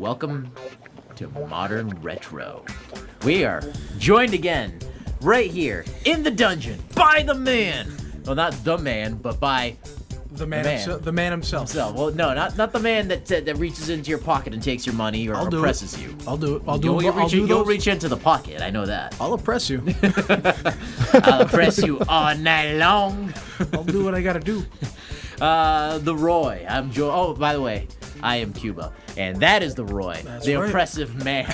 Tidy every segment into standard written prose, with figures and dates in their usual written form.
welcome to Modern Retro. We are joined again, right here, in the dungeon, by the man. Well, not the man, but by... The man himself. Well, no, not the man that reaches into your pocket and takes your money or oppresses you. I'll do it. You'll reach into the pocket. I know that. I'll oppress you. I'll oppress you all night long. I'll do what I gotta do. The Roy. I'm Joe. Oh, by the way, I am Cuba, and that is the Roy, the oppressive man.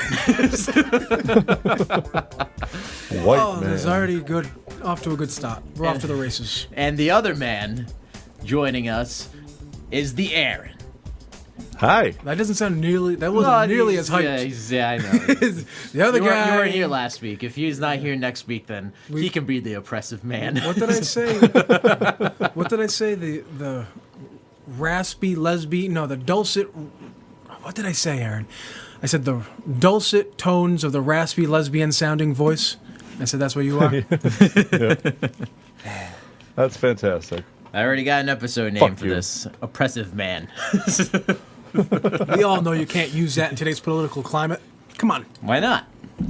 White man. It's already good. Off to a good start. We're off to the races. And the other man joining us is the Aaron. Hi. That doesn't sound nearly. That wasn't nearly as hyped. Yeah, I know. The other guy. You weren't here last week. If he's not here next week, then he can be the oppressive man. What did I say? What did I say? The raspy lesbian. No, the dulcet. What did I say, Aaron? I said the dulcet tones of the raspy lesbian sounding voice. I said that's what you are. Yeah. That's fantastic. I already got an episode name for this. Oppressive man. We all know you can't use that in today's political climate. Come on. Why not?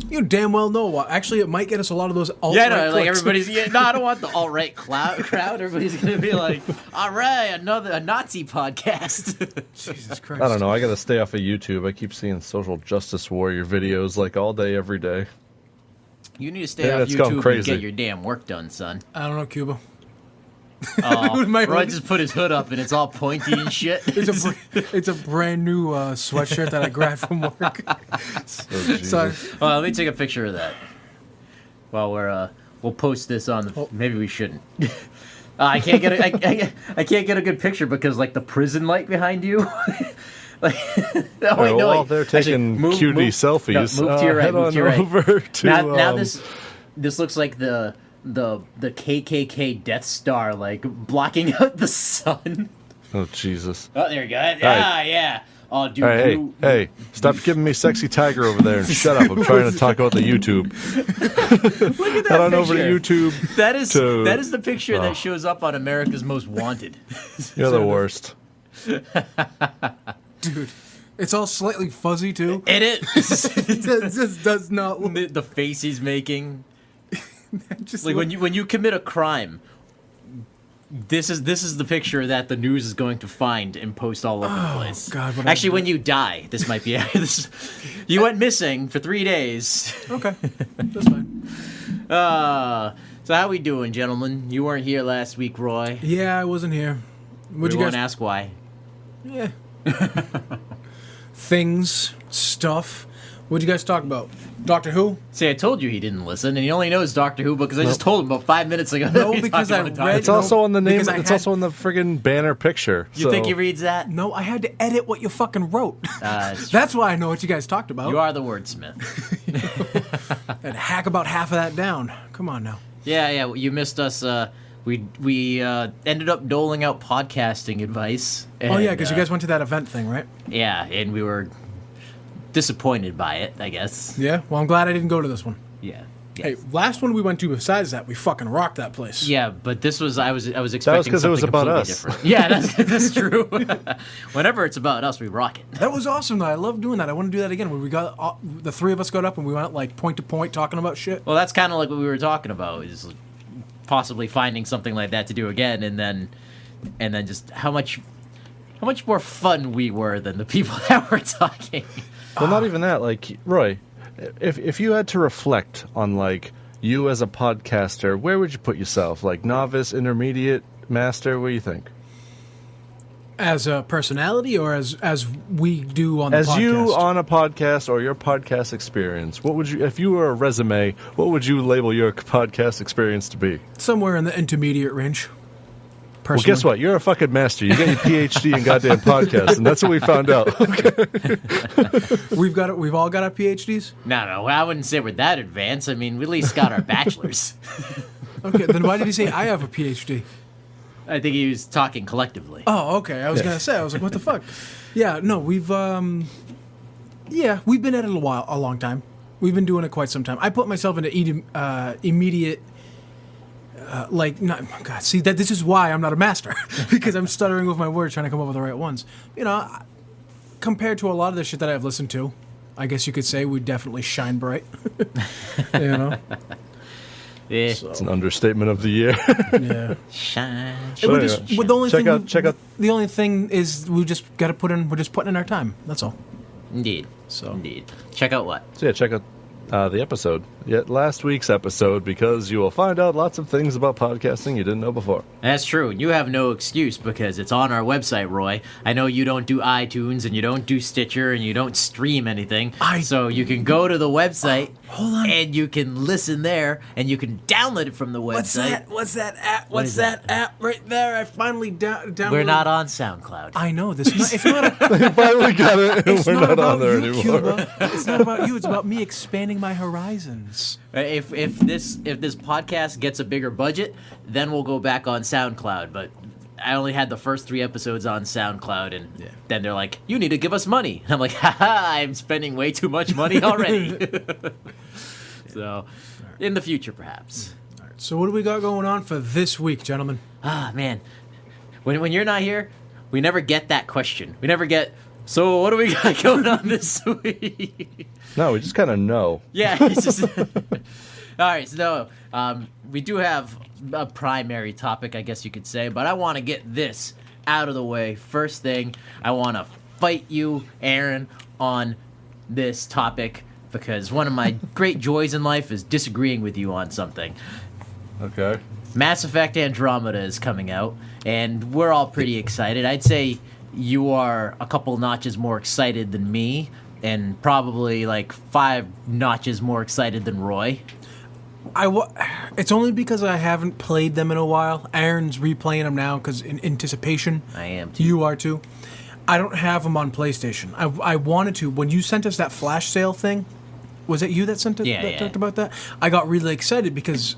You damn well know what. Actually, it might get us a lot of those alt-right like clicks. everybody's... no, I don't want the alt-right crowd. Everybody's going to be like, all right, a Nazi podcast. Jesus Christ. I don't know. I got to stay off of YouTube. I keep seeing social justice warrior videos like all day, every day. You need to stay off YouTube and get your damn work done, son. I don't know, Cuba. Oh, Roy just put his hood up and it's all pointy and shit. It's a brand new sweatshirt that I grabbed from work. Sorry. Well, let me take a picture of that. While we'll post this on. Maybe we shouldn't. I can't get I can't get a good picture because like the prison light behind you. They're taking cutie selfies. No, move to your right. Move to your right. Over to, now this looks like the KKK Death Star, like blocking out the sun. Oh Jesus! Oh, there you go. Yeah. Oh, dude. Hey! Stop giving me sexy tiger over there and shut up. I'm trying to talk about the YouTube. Look at that Head on picture. Over to YouTube. That is the picture that shows up on America's Most Wanted. You're the worst. Dude, it's all slightly fuzzy too. It is. It just does not look. The face he's making. Just like when you commit a crime, this is the picture that the news is going to find and post all over the place. God, actually, when you die, this might be you went missing for 3 days. Okay, that's fine. So how we doing, gentlemen? You weren't here last week, Roy. Yeah, I wasn't here. Would you guys ask why? Yeah. Things, stuff. What'd you guys talk about? Doctor Who? See, I told you he didn't listen, and he only knows Doctor Who because I just told him about 5 minutes ago. No, because I read... It's also on the name. It's also on the friggin' banner picture. You think he reads that? No, I had to edit what you fucking wrote. That's why I know what you guys talked about. You are the wordsmith. And hack about half of that down. Come on now. Yeah, you missed us. We ended up doling out podcasting advice. And, because you guys went to that event thing, right? Yeah, and we were disappointed by it, I guess. Yeah, well, I'm glad I didn't go to this one. Yeah. Yes. Hey, last one we went to besides that, we fucking rocked that place. Yeah, but this was I was expecting because it was about us. Different. Yeah, that's true. Whenever it's about us, we rock it. That was awesome though. I love doing that. I want to do that again. When we got the three of us got up and we went like point to point talking about shit. Well, that's kind of like what we were talking about is possibly finding something like that to do again, and then just how much more fun we were than the people that were talking. Well, not even that. Like, Roy, if you had to reflect on, like, you as a podcaster, where would you put yourself? Like, novice, intermediate, master? What do you think? As a personality or as we do on the podcast? As you on a podcast or your podcast experience, what would you, if you were a resume, what would you label your podcast experience to be? Somewhere in the intermediate range. Well, guess what? You're a fucking master. You got your PhD in goddamn podcasts, and that's what we found out. We've all got our PhDs? No, I wouldn't say we're that advanced. I mean, we at least got our bachelors. Okay, then why did he say I have a PhD? I think he was talking collectively. Oh, okay. I was going to say, I was like, what the fuck? Yeah, no, we've been at it a long time. We've been doing it quite some time. I put myself into immediate... this is why I'm not a master, because I'm stuttering with my words trying to come up with the right ones. You know, compared to a lot of the shit that I've listened to, I guess you could say we definitely shine bright. You know? Yeah. So, It's an understatement of the year. yeah. Shine. So We're anyway, just, the only check thing out- check out- The only thing is we just got to put in. We're just putting in our time. That's all. Indeed. So Indeed. Check out what? So yeah, check out the episode. Last week's episode, because you will find out lots of things about podcasting you didn't know before. That's true. You have no excuse because it's on our website, Roy. I know you don't do iTunes and you don't do Stitcher and you don't stream anything. So you can go to the website hold on. and you can listen there and you can download it from the website. What's that app? What is that? app right there? I finally downloaded. We're not on SoundCloud. I know this. It's not. You finally got it. It's We're not not about on there you, anymore. Cuba. It's not about you. It's about me expanding my horizons. If this podcast gets a bigger budget, then we'll go back on SoundCloud. But I only had the first 3 episodes on SoundCloud, and then they're like, "You need to give us money." And I'm like, "Haha! I'm spending way too much money already." So, in the future, perhaps. All right. So what do we got going on for this week, gentlemen? Ah, man, when you're not here, we never get that question. We never get. So what do we got going on this week? No, we just kind of know. Yeah. It's just, all right. So we do have a primary topic, I guess you could say, but I want to get this out of the way. First thing, I want to fight you, Aaron, on this topic because one of my great joys in life is disagreeing with you on something. Okay. Mass Effect Andromeda is coming out, and we're all pretty excited. I'd say you are a couple notches more excited than me, and probably like 5 notches more excited than Roy. It's only because I haven't played them in a while. Aaron's replaying them now because in anticipation. I am too. You are too. I don't have them on PlayStation. I wanted to. When you sent us that flash sale thing, was it you that sent it? Yeah. Talked about that? I got really excited because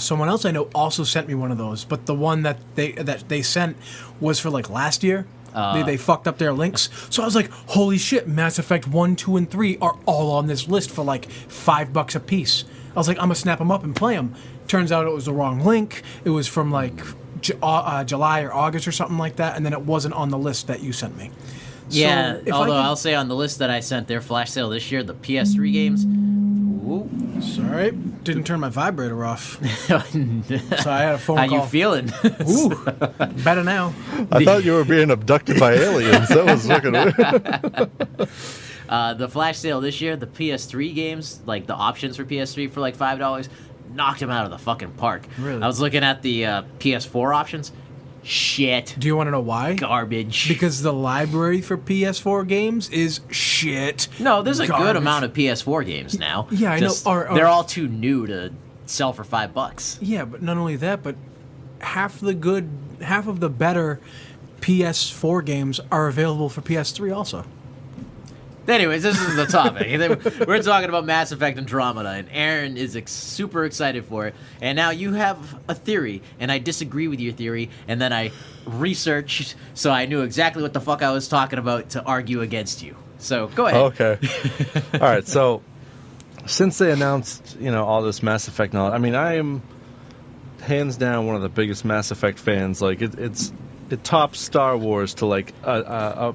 someone else I know also sent me one of those, but the one that they sent was for like last year. They fucked up their links. So I was like, holy shit, Mass Effect 1, 2, and 3 are all on this list for like $5 a piece. I was like, I'm going to snap them up and play them. Turns out it was the wrong link. It was from like July or August or something like that, and then it wasn't on the list that you sent me. Yeah, So although I'll say on the list that I sent their flash sale this year, the PS3 games. Ooh. Sorry, didn't turn my vibrator off. So I had a phone How call. you feeling? Ooh, better now. I thought you were being abducted by aliens. That was fucking weird. The flash sale this year, the PS3 games, like the options for PS3 for like $5, knocked them out of the fucking park. Really? I was looking at the PS4 options. Shit. Do you want to know why? Garbage. Because the library for PS4 games is shit. No, there's a good Garbage. amount of PS4 games now. Yeah, I know. Just, Or- they're all too new to sell for $5. Yeah, but not only that, but half of the better PS4 games are available for PS3 also. Anyways, this is the topic. We're talking about Mass Effect Andromeda, and Aaron is super excited for it. And now you have a theory, and I disagree with your theory, and then I researched, so I knew exactly what the fuck I was talking about to argue against you. So, go ahead. Okay. All right. So, since they announced, all this Mass Effect knowledge, I mean, I am hands down one of the biggest Mass Effect fans. Like, it tops Star Wars to like a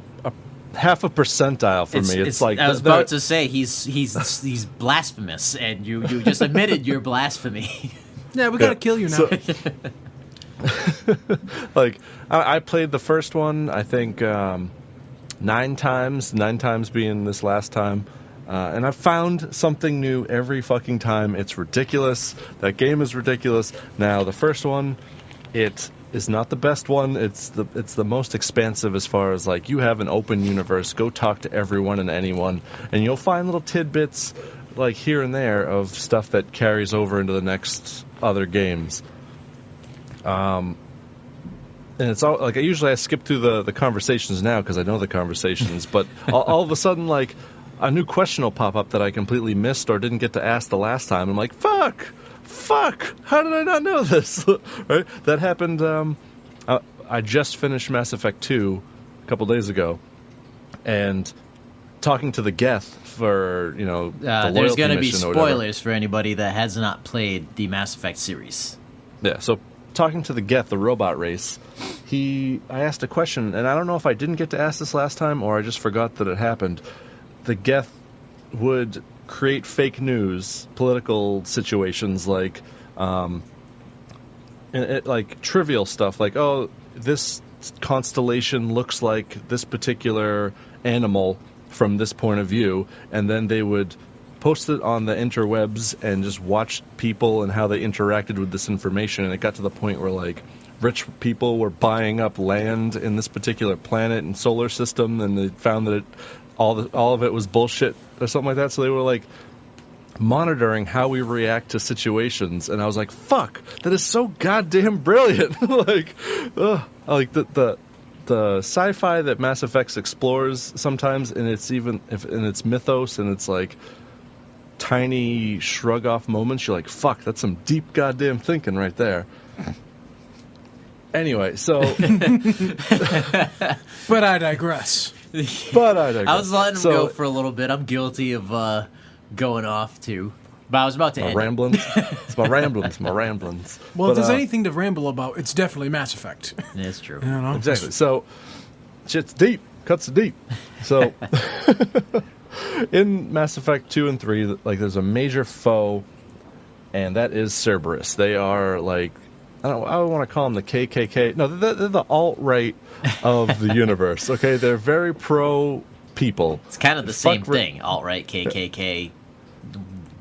half a percentile for me. It's like I was about to say he's blasphemous, and you just admitted your blasphemy. Yeah, we gotta kill you now. Like I played the first one, I think 9 times. 9 times being this last time. And I've found something new every fucking time. It's ridiculous. That game is ridiculous. Now, the first one, it is not the best one. It's the most expansive as far as, like, you have an open universe. Go talk to everyone and anyone. And you'll find little tidbits, like, here and there of stuff that carries over into the next other games. And it's all, like, I skip through the conversations now because I know the conversations. But all of a sudden, like, a new question will pop up that I completely missed or didn't get to ask the last time. I'm like, fuck, how did I not know this? Right? That happened, I just finished Mass Effect 2 a couple days ago, and talking to the Geth for, the loyalty there's going to be mission or whatever. spoilers for anybody that has not played the Mass Effect series. Yeah, so talking to the Geth, the robot race, I asked a question, and I don't know if I didn't get to ask this last time or I just forgot that it happened. The Geth would create fake news, political situations like trivial stuff like, oh, this constellation looks like this particular animal from this point of view, and then they would post it on the interwebs and just watch people and how they interacted with this information. And it got to the point where like rich people were buying up land in this particular planet and solar system, and they found that all of it was bullshit or something like that. So they were like monitoring how we react to situations, and I was like, fuck, that is so goddamn brilliant. like the sci-fi that Mass Effect explores sometimes, and it's even in its mythos and it's like tiny shrug off moments, you're like, fuck, that's some deep goddamn thinking right there. Anyway, so but I digress. I was letting him go for a little bit. I'm guilty of going off too, but I was about to end ramblings. It's my ramblings. Well, if there's anything to ramble about, it's definitely Mass Effect. It's true. You know? Exactly. So shit's deep, cuts deep. So in Mass Effect 2 and 3, like there's a major foe, and that is Cerberus. They are like, I don't want to call them the KKK. No, they're the alt-right of the universe. Okay, they're very pro people. It's kind of the same thing. Alt-right, KKK.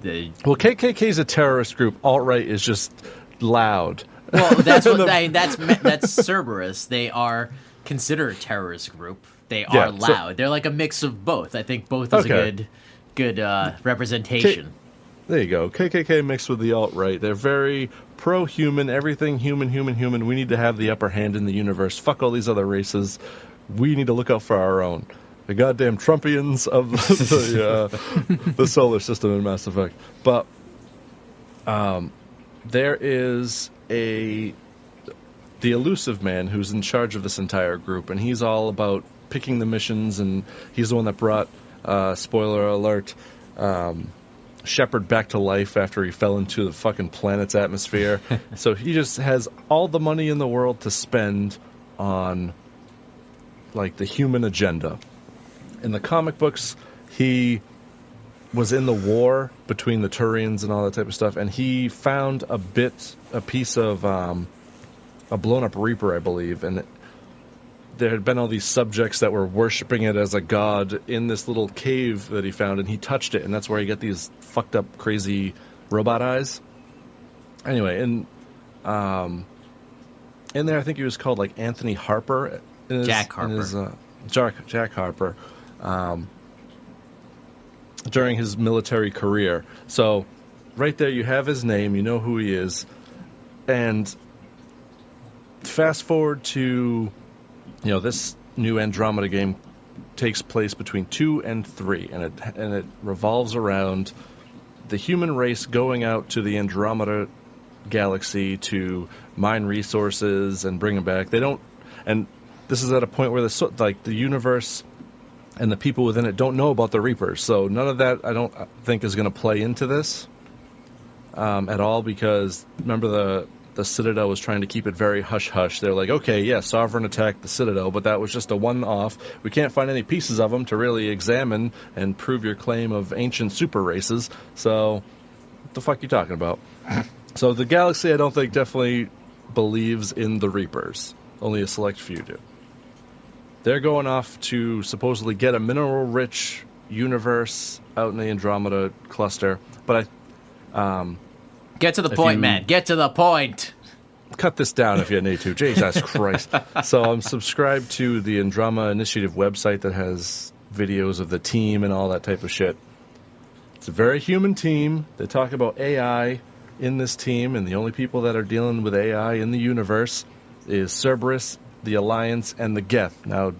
Well, KKK is a terrorist group. Alt-right is just loud. Well, that's what that's Cerberus. They are considered a terrorist group. They are loud. They're like a mix of both. I think both is a good representation. There you go. KKK mixed with the alt-right. They're very pro-human, everything human. We need to have the upper hand in the universe. Fuck all these other races. We need to look out for our own. The goddamn Trumpians of the solar system in Mass Effect. But there is the elusive man who's in charge of this entire group, and he's all about picking the missions, and he's the one that brought, spoiler alert, Shepard back to life after he fell into the fucking planet's atmosphere. So he just has all the money in the world to spend on like the human agenda. In the comic books, he was in the war between the Turians and all that type of stuff, and he found a piece of a blown up Reaper, I believe, and there had been all these subjects that were worshiping it as a god in this little cave that he found, and he touched it, and that's where he got these fucked up, crazy robot eyes. Anyway, in there, I think he was called like Anthony Harper. Jack Harper. Jack Harper. During his military career. So, right there, you have his name, you know who he is, and fast forward to, this new Andromeda game takes place between 2 and 3, and it revolves around the human race going out to the Andromeda galaxy to mine resources and bring them back. And this is at a point where the universe and the people within it don't know about the Reapers, so none of that I don't think is going to play into this at all, because remember the Citadel was trying to keep it very hush-hush. They're like, okay, yeah, Sovereign attacked the Citadel, but that was just a one-off. We can't find any pieces of them to really examine and prove your claim of ancient super races, so what the fuck are you talking about? So the galaxy, I don't think, definitely believes in the Reapers. Only a select few do. They're going off to supposedly get a mineral-rich universe out in the Andromeda cluster, but get to the point, man. Get to the point. Cut this down if you need to. Jesus Christ. So I'm subscribed to the Andromeda Initiative website that has videos of the team and all that type of shit. It's a very human team. They talk about AI in this team, and the only people that are dealing with AI in the universe is Cerberus, the Alliance, and the Geth. Now,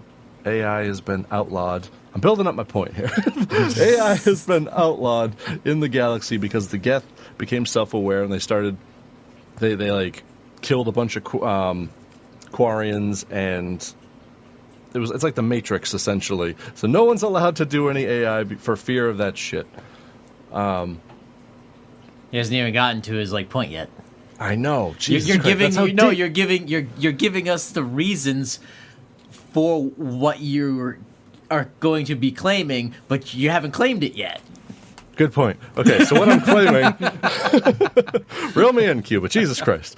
AI has been outlawed. I'm building up my point here. AI has been outlawed in the galaxy because the Geth became self-aware, and they killed a bunch of Quarians, and it's like the Matrix, essentially. So no one's allowed to do any AI for fear of that shit. He hasn't even gotten to his point yet. I know. Jesus You're Christ, giving that's how you're giving us the reasons for what you are going to be claiming, but you haven't claimed it yet. Good point. Okay, so what I'm claiming... Reel me in, Cuba. Jesus Christ.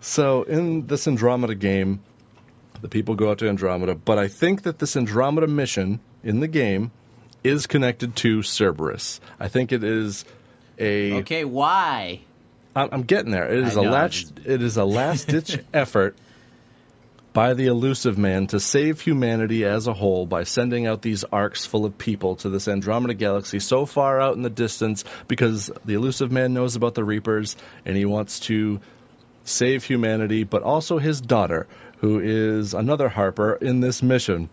So in this Andromeda game, the people go out to Andromeda, but I think that this Andromeda mission in the game is connected to Cerberus. I think it is a... Okay, why? I'm getting there. It is I know. a last-ditch effort by the Elusive Man to save humanity as a whole by sending out these arcs full of people to this Andromeda galaxy so far out in the distance because the Elusive Man knows about the Reapers and he wants to save humanity, but also his daughter, who is another Harper in this mission.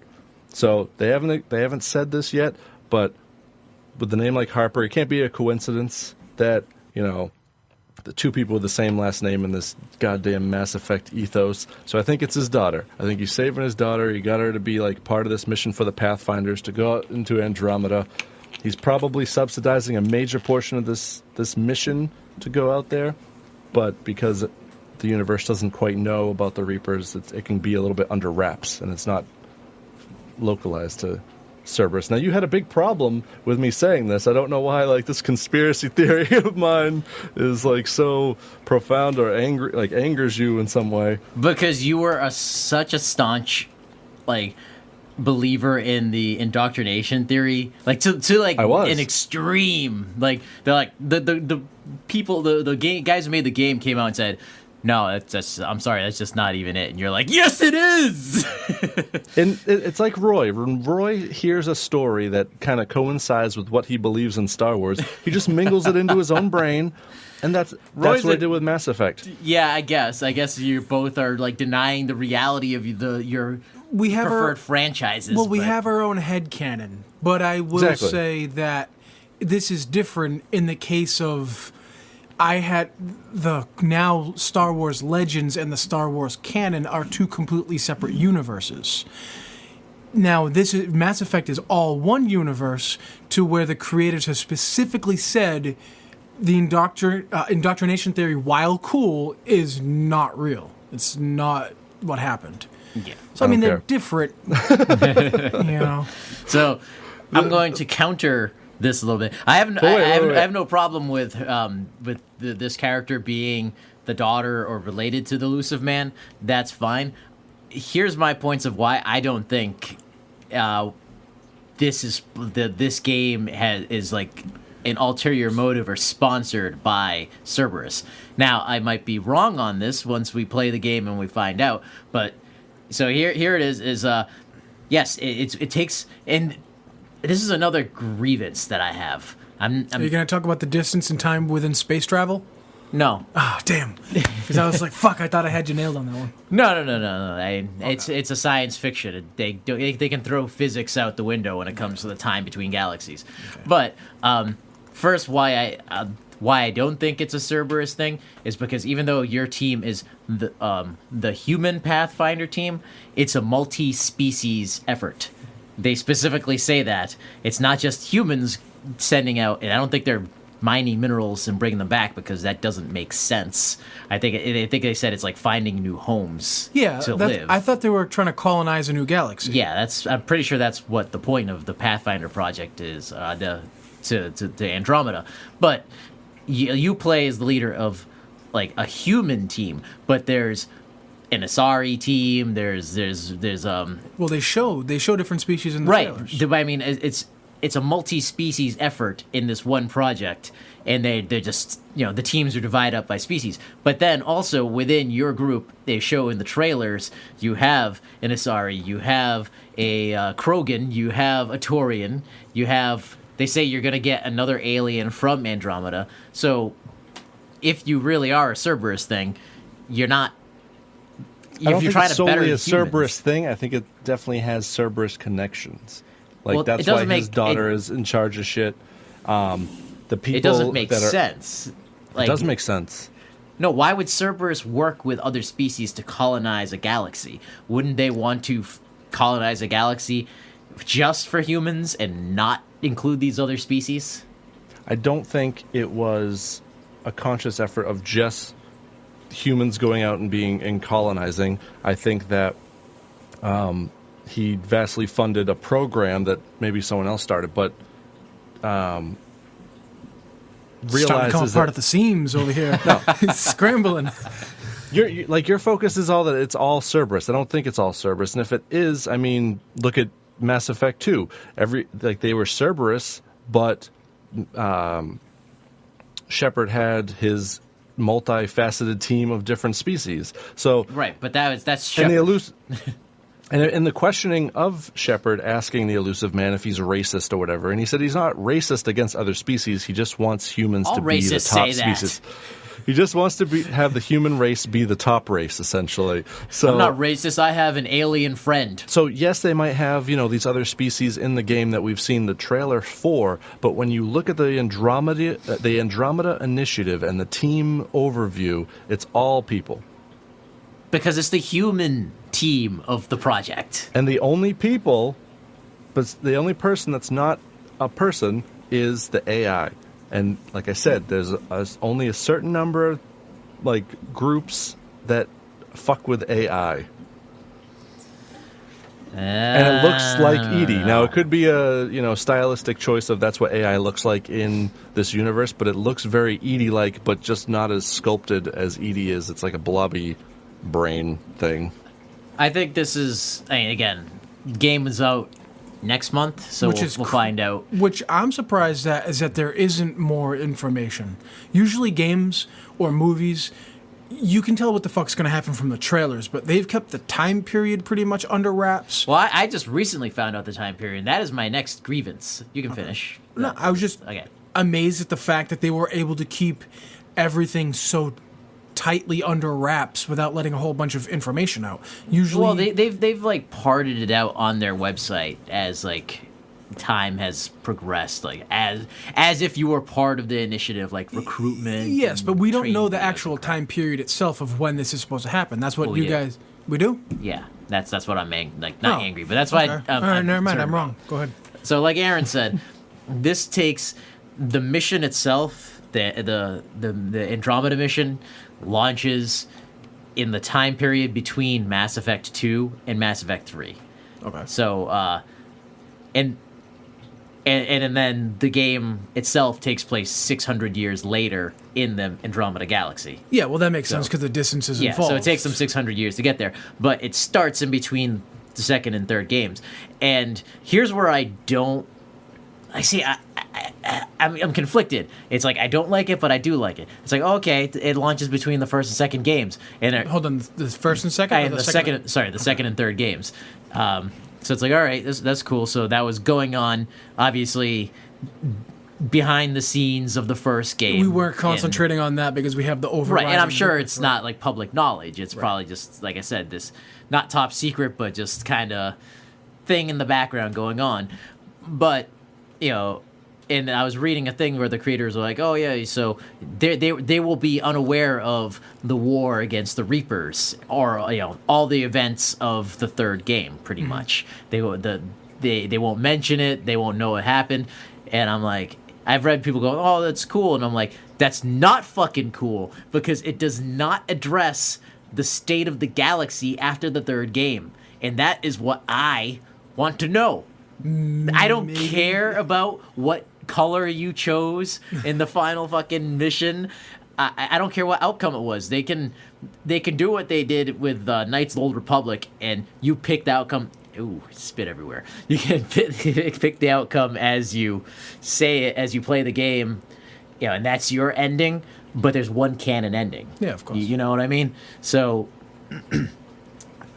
So they haven't said this yet, but with the name like Harper, it can't be a coincidence that, the two people with the same last name in this goddamn Mass Effect ethos. So I think it's his daughter. I think he's saving his daughter. He got her to be like part of this mission for the Pathfinders to go out into Andromeda. He's probably subsidizing a major portion of this mission to go out there, but because the universe doesn't quite know about the Reapers, it can be a little bit under wraps, and it's not localized to Cerberus. Now, you had a big problem with me saying this. I don't know why, this conspiracy theory of mine is, so profound or angers you in some way. Because you were such a staunch, believer in the indoctrination theory, to I was. an extreme. The people, the guys who made the game came out and said, no, I'm sorry, that's just not even it. And you're like, yes, it is! And it's like Roy. When Roy hears a story that kind of coincides with what he believes in Star Wars, he just mingles it into his own brain, and that's what I did with Mass Effect. Yeah, I guess you both are, denying the reality of your preferred franchises. Well, we have our own headcanon, but I will say that this is different in the case of... I had the now Star Wars Legends and the Star Wars canon are two completely separate universes. Now, Mass Effect is all one universe, to where the creators have specifically said the indoctrination theory, while cool, is not real. It's not what happened. Yeah. So they're different. So I'm going to counter this a little bit. I have no problem with this character being the daughter or related to the Elusive Man. That's fine. Here's my points of why I don't think this game is an ulterior motive or sponsored by Cerberus. Now, I might be wrong on this once we play the game and we find out, but so here it is yes, it takes, and this is another grievance that I have. Are you going to talk about the distance and time within space travel? No. Ah, oh, damn. Because I was like, fuck, I thought I had you nailed on that one. No. It's a science fiction. They can throw physics out the window when it comes to the time between galaxies. Okay. But first, why I don't think it's a Cerberus thing is because even though your team is the human Pathfinder team, it's a multi-species effort. They specifically say that it's not just humans sending out, and I don't think they're mining minerals and bringing them back because that doesn't make sense. I think they said it's like finding new homes to live. I thought they were trying to colonize a new galaxy. Yeah, I'm pretty sure that's what the point of the Pathfinder project is, to Andromeda. But you play as the leader of a human team, but there's an Asari team. There's well, they show different species in the trailers. I mean, it's a multi-species effort in this one project, and they're just, the teams are divided up by species. But then also within your group, they show in the trailers, you have an Asari, you have a Krogan, you have a Taurian, they say you're going to get another alien from Andromeda. So if you really are a Cerberus thing, you're not... I don't think it's solely a Cerberus thing. I think it definitely has Cerberus connections. That's why his daughter is in charge of shit. The people it doesn't make sense. It does make sense. No, why would Cerberus work with other species to colonize a galaxy? Wouldn't they want to colonize a galaxy just for humans and not include these other species? I don't think it was a conscious effort of just humans going out and colonizing. I think that he vastly funded a program that maybe someone else started, but Starting to come realizes apart that at the seams over here. He's scrambling. your focus is all that it's all Cerberus. I don't think it's all Cerberus, and if it is, I mean, look at Mass Effect 2. They were Cerberus, but Shepard had his multifaceted team of different species. So Right, but that's and Shepard. And in the questioning of Shepard asking the elusive man if he's racist or whatever, and he said he's not racist against other species. He just wants humans All to be the racists top say that. species. He just wants to have the human race be the top race, essentially. So I'm not racist. I have an alien friend. So yes, they might have, these other species in the game that we've seen the trailer for, but when you look at the Andromeda Initiative and the team overview, it's all people. Because it's the human team of the project. And the only person that's not a person is the AI. And like I said, there's only a certain number of groups that fuck with AI. And it looks like Edie. Now, it could be a stylistic choice of that's what AI looks like in this universe, but it looks very Edie-like, but just not as sculpted as Edie is. It's like a blobby brain thing. I think this is, again, game is out next month, so we'll find out. Which I'm surprised at is that there isn't more information. Usually games or movies, you can tell what the fuck's going to happen from the trailers, but they've kept the time period pretty much under wraps. Well, I just recently found out the time period, and that is my next grievance. You can finish. No, I was just amazed at the fact that they were able to keep everything so tightly under wraps without letting a whole bunch of information out. Usually, well, they've parted it out on their website as time has progressed, as if you were part of the initiative, recruitment. Yes, but we don't know the actual time period itself of when this is supposed to happen. That's what you guys. We do? Yeah, that's what I'm not angry, but that's why. Okay. All right, never mind. I'm wrong. Go ahead. So, like Aaron said, this takes the mission itself. The Andromeda mission launches in the time period between Mass Effect 2 and Mass Effect 3. Okay. So, and then the game itself takes place 600 years later in the Andromeda Galaxy. Yeah, well, that makes sense because the distance is involved. So it takes them 600 years to get there. But it starts in between the second and third games. And here's where I'm conflicted. It's I don't like it, but I do like it. It's okay, it launches between the first and second games. And hold on, the first and second? And the second and third games. So it's all right, that's cool. So that was going on, obviously, behind the scenes of the first game. We weren't concentrating on that because we have the overriding... Right, and I'm sure it's not public knowledge. It's probably just, like I said, this not top secret, but just kind of thing in the background going on. But, and I was reading a thing where the creators were oh yeah, so they will be unaware of the war against the Reapers or all the events of the third game. Pretty much, they won't mention it. They won't know what happened. And I'm I've read people go, oh, that's cool, and I'm that's not fucking cool because it does not address the state of the galaxy after the third game, and that is what I want to know. I don't care about what color you chose in the final fucking mission. I don't care what outcome it was. They can do what they did with Knights of the Old Republic, and you pick the outcome. Ooh, spit everywhere. You can pick the outcome as you say it, as you play the game, and that's your ending. But there's one canon ending. Yeah, of course. You know what I mean? So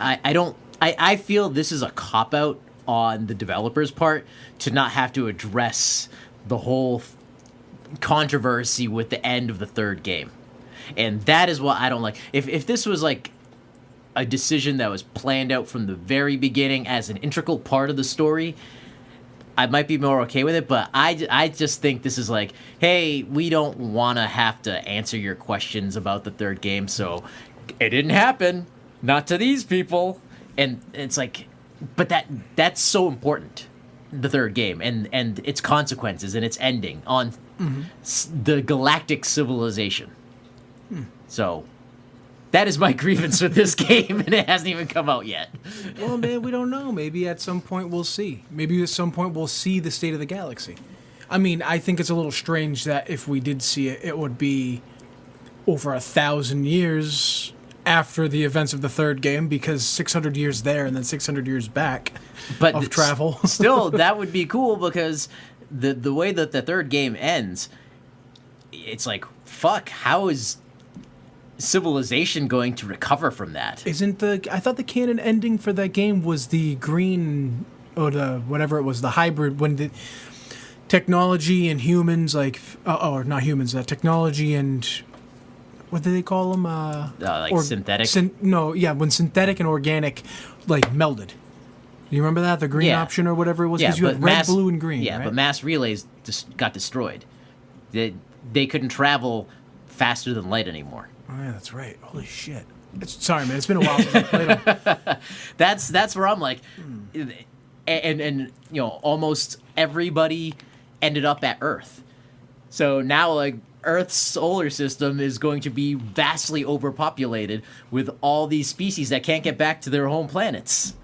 I feel this is a cop-out on the developers' part to not have to address the whole controversy with the end of the third game. And that is what I don't like. If this was a decision that was planned out from the very beginning as an integral part of the story, I might be more okay with it, but I just think this is hey, we don't want to have to answer your questions about the third game, so it didn't happen. Not to these people. And it's but that's so important. the third game and its consequences and its ending on the galactic civilization. So that is my grievance with this game, and it hasn't even come out yet. Well, man, we don't know. Maybe at some point we'll see. Maybe at some point we'll see the state of the galaxy. I mean, I think it's a little strange that if we did see it, it would be over 1,000 years after the events of the third game, because 600 years there and then 600 years back of travel. Still, that would be cool, because the way that the third game ends, it's like, fuck, how is civilization going to recover from that? I thought the canon ending for that game was the green, or the whatever it was, the hybrid, when the technology and humans, like, or not humans, technology and, what do they call them? Synthetic? When synthetic and organic, like, melded. You remember that? The green option or whatever it was? Because you had red, blue, and green, yeah, right? But mass relays just got destroyed. They couldn't travel faster than light anymore. Oh, yeah, that's right. Holy shit. Sorry, man. It's been a while since I played them. That's where I'm like... And you know, almost everybody ended up at Earth. So now, like, Earth's solar system is going to be vastly overpopulated with all these species that can't get back to their home planets.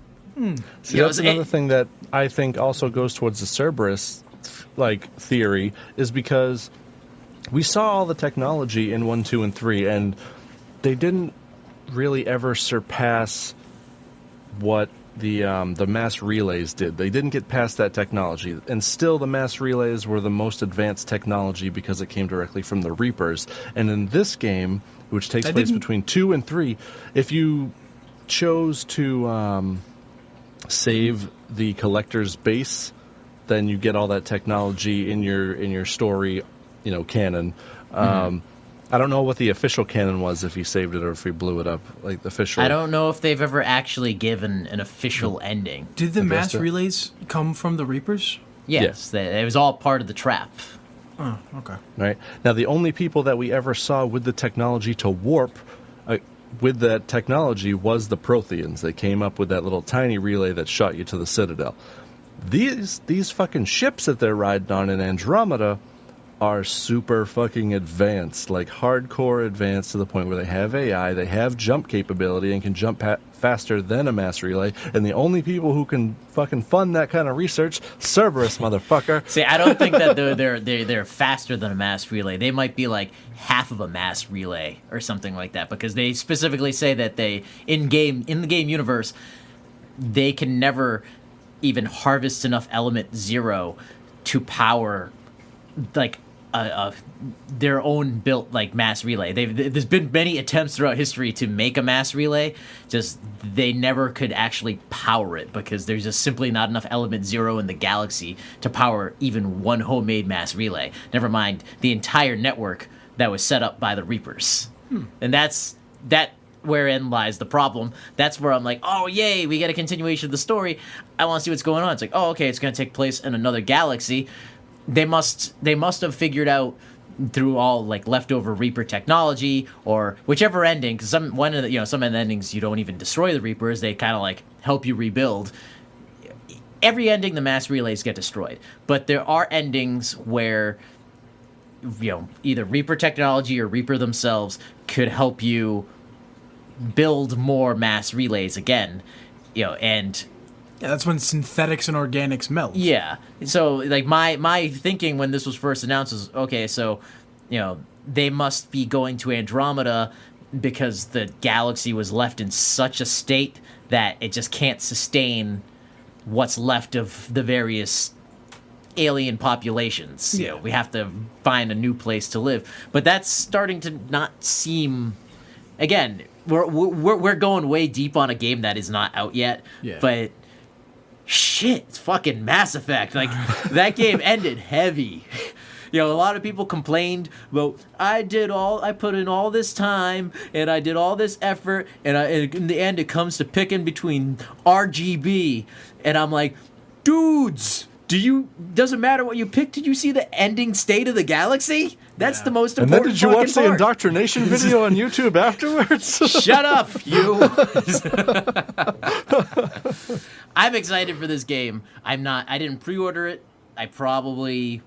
See, that's another thing that I think also goes towards the Cerberus, like, theory, is because we saw all the technology in 1, 2, and 3, and they didn't really ever surpass what the mass relays did. They didn't get past that technology, and still the mass relays were the most advanced technology because it came directly from the Reapers. And in this game, which takes place between 2 and 3, if you chose to save the collector's base, then you get all that technology in your story, you know, canon. I don't know what the official canon was, if he saved it or if he blew it up. Like, the official. I don't know if they've ever actually given an official ending. Did the mass relays come from the Reapers? Yes. It was all part of the trap. Oh, okay. Right. Now, the only people that we ever saw with the technology to warp with that technology was the Protheans. They came up with that little tiny relay that shot you to the Citadel. These fucking ships that they're riding on in Andromeda are super fucking advanced, like hardcore advanced, to the point where they have AI, they have jump capability, and can jump faster than a mass relay. And the only people who can fucking fund that kind of research, Cerberus, motherfucker. See, I don't think that they're faster than a mass relay. They might be like half of a mass relay or something like that, because they specifically say that they in the game universe, they can never even harvest enough element 0 to power, like, their own built, like, mass relay. There's been many attempts throughout history to make a mass relay, just they never could actually power it, because there's just simply not enough element 0 in the galaxy to power even one homemade mass relay. Never mind the entire network that was set up by the Reapers. And that's wherein lies the problem. That's where I'm like, oh yay, we get a continuation of the story. I want to see what's going on. It's like, oh, okay, it's going to take place in another galaxy. They must have figured out through all, like, leftover Reaper technology, or whichever ending, because some of the endings you don't even destroy the Reapers, they kind of, like, help you rebuild. Every ending, the mass relays get destroyed, but there are endings where, you know, either Reaper technology or Reaper themselves could help you build more mass relays again, you know, and yeah, that's when synthetics and organics melt. Yeah. So, like, my thinking when this was first announced was, okay, so, you know, they must be going to Andromeda because the galaxy was left in such a state that it just can't sustain what's left of the various alien populations. Yeah. You know, we have to find a new place to live. But that's starting to not seem... Again, we're going way deep on a game that is not out yet, but... Shit, it's fucking Mass Effect. Like, that game ended heavy. You know, a lot of people complained, well, I put in all this time, and I did all this effort, and in the end it comes to picking between RGB. And I'm like, dudes, Doesn't matter what you picked. Did you see the ending state of the galaxy? That's the most And important. then did you watch the part. indoctrination video on YouTube afterwards? Shut up, you. I'm excited for this game. I didn't pre-order it. I probably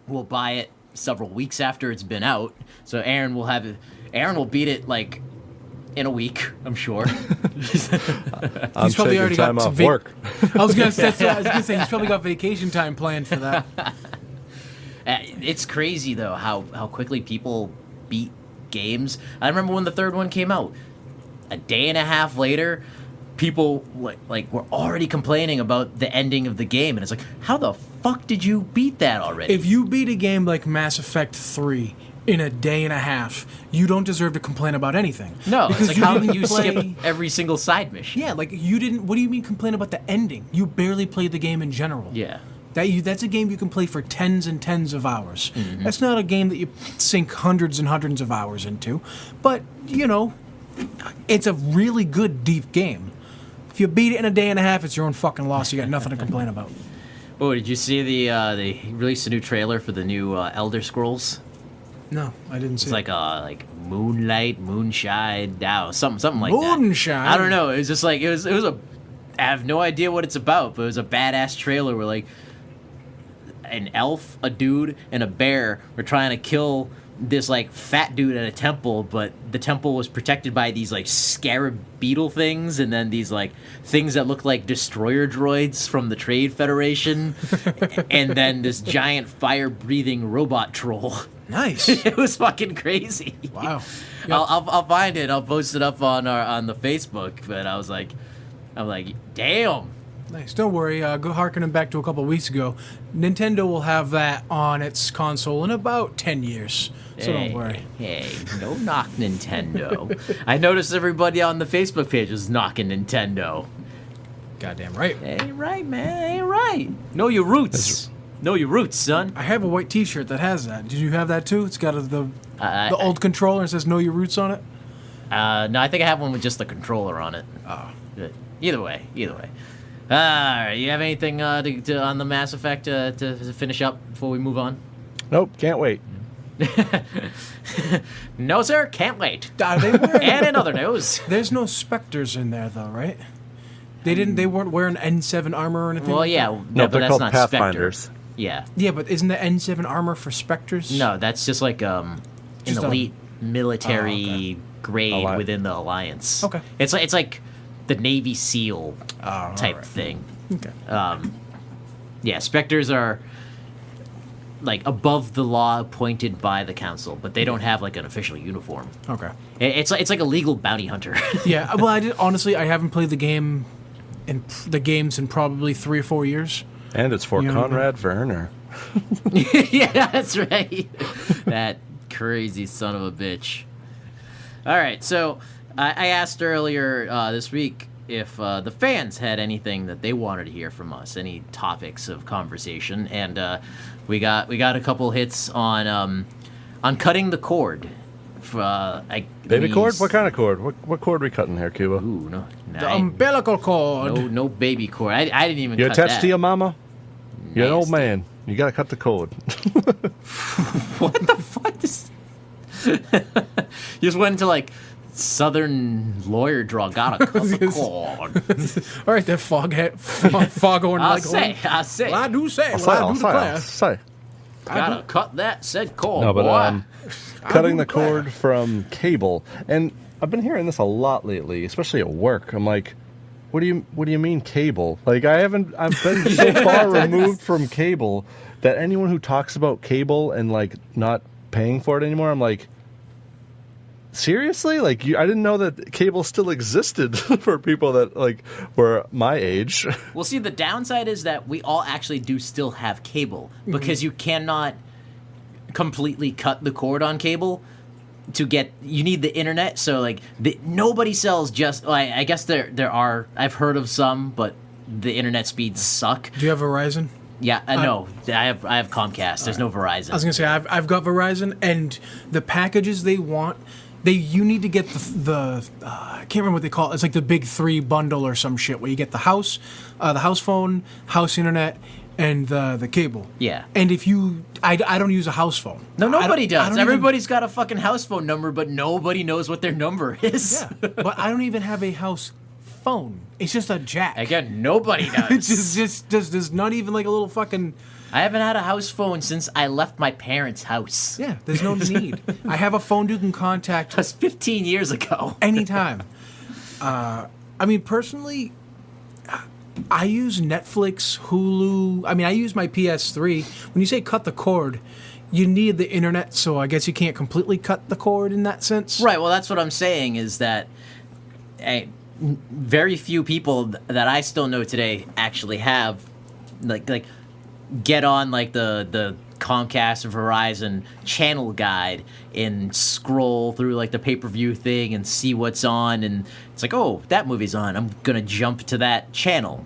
will buy it several weeks after it's been out. So Aaron will beat it like in a week, I'm sure. He's probably already got some work. I was gonna say he's probably got vacation time planned for that. It's crazy though how quickly people beat games. I remember when the third one came out. A day and a half later, people like were already complaining about the ending of the game, and it's like, how the fuck did you beat that already? If you beat a game like Mass Effect 3 in a day and a half, you don't deserve to complain about anything. No, because it's like, how didn't did you skip every single side mission? Yeah, like you didn't. What do you mean complain about the ending? You barely played the game in general. Yeah. That's a game you can play for tens and tens of hours. Mm-hmm. That's not a game that you sink hundreds and hundreds of hours into. But, you know, it's a really good, deep game. If you beat it in a day and a half, it's your own fucking loss. You got nothing to complain about. Oh, did you see they released a new trailer for the new Elder Scrolls? No, I didn't see It's it. like Moonlight, Moonshine, something like Moonshine? that. I don't know. It was just like, it was a, I have no idea what it's about, but it was a badass trailer where like, an elf, a dude, and a bear were trying to kill this like fat dude at a temple, but the temple was protected by these like scarab beetle things, and then these like things that look like destroyer droids from the Trade Federation, and then this giant fire-breathing robot troll. Nice. It was fucking crazy. Wow. Yep. I'll find it. I'll post it up on the Facebook. But I'm like, damn. Nice. Don't worry. Go harkening back to a couple weeks ago. Nintendo will have that on its console in about 10 years. So don't worry. Hey, no knock Nintendo. I noticed everybody on the Facebook page was knocking Nintendo. Goddamn right. Ain't right, man. Ain't right. Know your roots. Know your roots, son. I have a white T-shirt that has that. Did you have that too? It's got the old controller and says "Know Your Roots" on it. No, I think I have one with just the controller on it. Oh. But either way. All right, you have anything on the Mass Effect to finish up before we move on? Nope, can't wait. No, sir, can't wait. And in other news, there's no Spectres in there though, right? They weren't wearing N7 armor or anything. Well, like yeah, that? No, but they're that's called not Pathfinders. Spectre. Yeah. Yeah, but isn't the N7 armor for Spectres? No, that's just like an Just elite military grade Alliance. within the Alliance. Okay. It's like the Navy SEAL type alright. thing. Okay. Yeah, Spectres are like above the law appointed by the council, but they don't have like an official uniform. Okay. It's like a legal bounty hunter. Yeah. Well, I haven't played the game in probably 3 or 4 years. And it's for You know what I mean? Conrad Werner. Yeah, that's right. That crazy son of a bitch. All right, so I asked earlier this week if the fans had anything that they wanted to hear from us, any topics of conversation, and we got a couple hits on cutting the cord. Baby cord? What kind of cord? What cord we cutting here, Cuba? Ooh, no, The umbilical cord. no baby cord. I didn't even. You cut attached that. to your mama? You're an old Nasty. man. You gotta cut the cord. What the fuck? You just went into like Southern lawyer draw. Gotta cut the cord. All right, that foghorn I leghorn. say. Well, I do say. I'll Well, I do declare. I'll say. Gotta cut that said cord, No, boy. but cutting the declare. cord from cable, and I've been hearing this a lot lately, especially at work. I'm like, what do you mean cable? Like I've been so far removed from cable that anyone who talks about cable and like not paying for it anymore, I'm like, seriously? Like I didn't know that cable still existed for people that like were my age. Well, see, the downside is that we all actually do still have cable because you cannot completely cut the cord on cable to get. You need the internet, so like nobody sells just. I guess there are. I've heard of some, but the internet speeds suck. Do you have Verizon? Yeah, no, I have Comcast. There's no Verizon. I was gonna say I've got Verizon, and the packages they want, you need to get the I can't remember what they call it. It's like the big 3 bundle or some shit where you get the house phone, house internet, and the cable. Yeah. And if you, I don't use a house phone. No, nobody does. I Everybody's got a fucking house phone number, but nobody knows what their number is. Yeah, but I don't even have a house phone. It's just a jack. Again, nobody does. It's just not even like a little fucking. I haven't had a house phone since I left my parents' house. Yeah, there's no need. I have a phone you can contact. That's 15 years ago. Anytime. I mean, personally, I use Netflix, Hulu. I mean, I use my PS3. When you say cut the cord, you need the internet, so I guess you can't completely cut the cord in that sense. Right, well, that's what I'm saying is that very few people that I still know today actually have, like get on, like, the Comcast or Verizon channel guide and scroll through, like, the pay-per-view thing and see what's on, and it's like, oh, that movie's on, I'm gonna jump to that channel.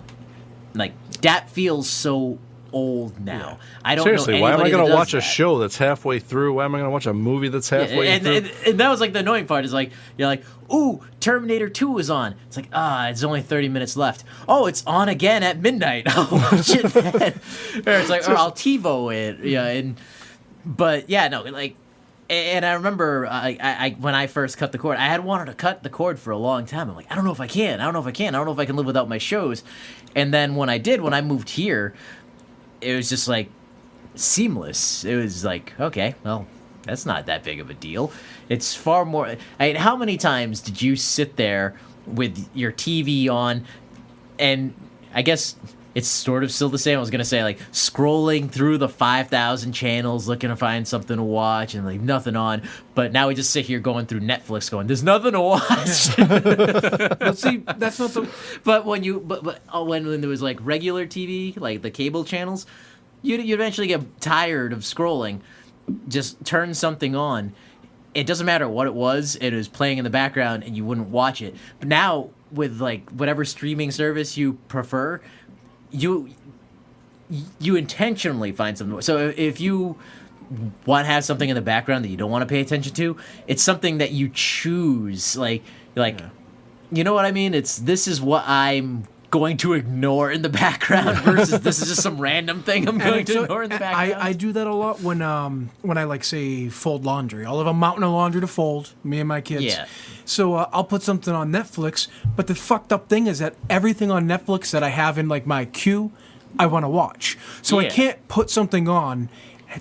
Like, that feels so old now. Yeah. I don't Seriously, know why am I going to watch that. a show that's halfway through? Why am I going to watch a movie that's halfway through? And that was, like, the annoying part is, like, you're like, ooh, Terminator 2 is on. It's like, it's only 30 minutes left. Oh, it's on again at midnight. I'll watch it then. Or it's like, or I'll TiVo it. Yeah, but, yeah, no, like, and I remember I when I first cut the cord, I had wanted to cut the cord for a long time. I'm like, I don't know if I can. I don't know if I can live without my shows. And then when I did, when I moved here, it was just like seamless. It was like, okay, well, that's not that big of a deal. It's far more. I mean, how many times did you sit there with your TV on, and I guess it's sort of still the same. I was gonna say, like, scrolling through the 5,000 channels looking to find something to watch and, like, nothing on. But now we just sit here going through Netflix going, there's nothing to watch. But see, that's not the. But when when there was, like, regular TV, like the cable channels, you'd eventually get tired of scrolling. Just turn something on. It doesn't matter what it was playing in the background and you wouldn't watch it. But now with, like, whatever streaming service you prefer, you intentionally find something. So if you want to have something in the background that you don't want to pay attention to, it's something that you choose. Like, you know what I mean? This is what I'm going to ignore in the background versus this is just some random thing I'm going to ignore in the background. I do that a lot when I, like, say, fold laundry. I'll have a mountain of laundry to fold, me and my kids. Yeah. So I'll put something on Netflix, but the fucked up thing is that everything on Netflix that I have in, like, my queue, I want to watch. So I can't put something on,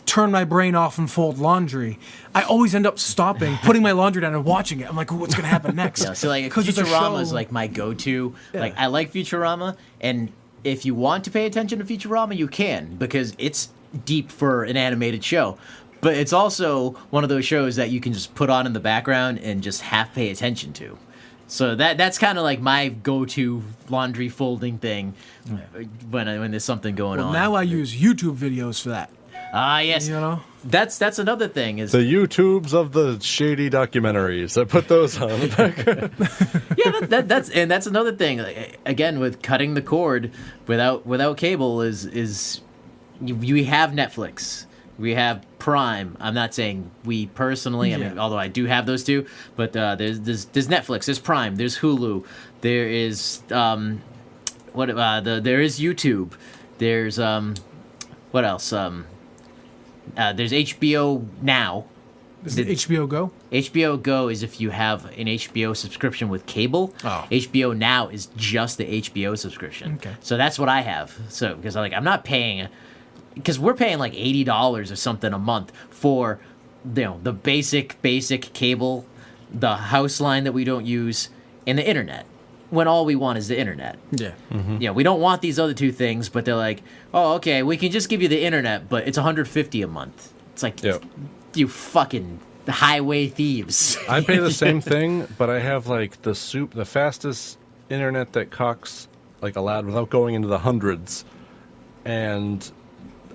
turn my brain off and fold laundry. I always end up stopping, putting my laundry down and watching it. I'm like, what's going to happen next? Yeah, so, like, Futurama is, like, my go-to. Yeah. Like, I like Futurama, and if you want to pay attention to Futurama, you can, because it's deep for an animated show. But it's also one of those shows that you can just put on in the background and just half pay attention to. So that's kind of like my go-to laundry folding thing when there's something going on. Now I use YouTube videos for that. Yes. You know? That's another thing. Is the YouTubes of the shady documentaries. I put those on the back. Yeah, that's another thing. Again, with cutting the cord without cable is we have Netflix. We have Prime. I'm not saying we personally, I mean, although I do have those two, but there's Netflix, there's Prime, there's Hulu, there is there is YouTube, there's what else? There's HBO Now. Is it HBO Go? HBO Go is if you have an HBO subscription with cable. Oh. HBO Now is just the HBO subscription. Okay. So that's what I have. So because I'm not paying. Because we're paying like $80 or something a month for, the basic cable, the house line that we don't use, and the internet. When all we want is the internet. Yeah. Mm-hmm. Yeah, we don't want these other two things, but they're like, oh, okay, we can just give you the internet, but it's $150 a month. It's like, you fucking highway thieves. I pay the same thing, but I have, like, the fastest internet that Cox, like, allowed without going into the hundreds, and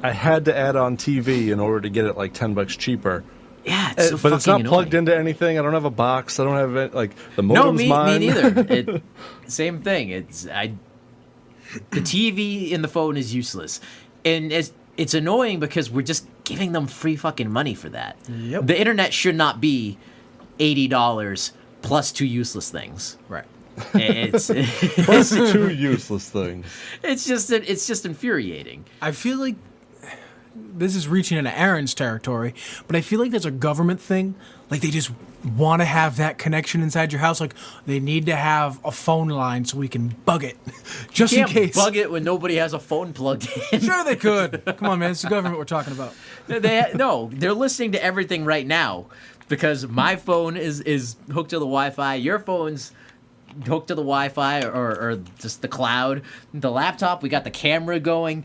I had to add on TV in order to get it like $10 cheaper. Yeah, it's so but it's not annoying. Plugged into anything. I don't have a box. I don't have it, like the modem's mine. Me neither. Same thing. The TV in the phone is useless, and it's annoying because we're just giving them free fucking money for that. Yep. The internet should not be $80 plus two useless things. Right. It's Two useless things. it's just infuriating. I feel like this is reaching into Aaron's territory, but I feel like there's a government thing. Like they just want to have that connection inside your house. Like they need to have a phone line so we can bug it, just You in can't case. bug it when nobody has a phone plugged in. Sure, they could. Come on, man. It's the government we're talking about. They're listening to everything right now because my phone is hooked to the Wi-Fi. Your phone's hooked to the Wi-Fi or just the cloud. The laptop, we got the camera going.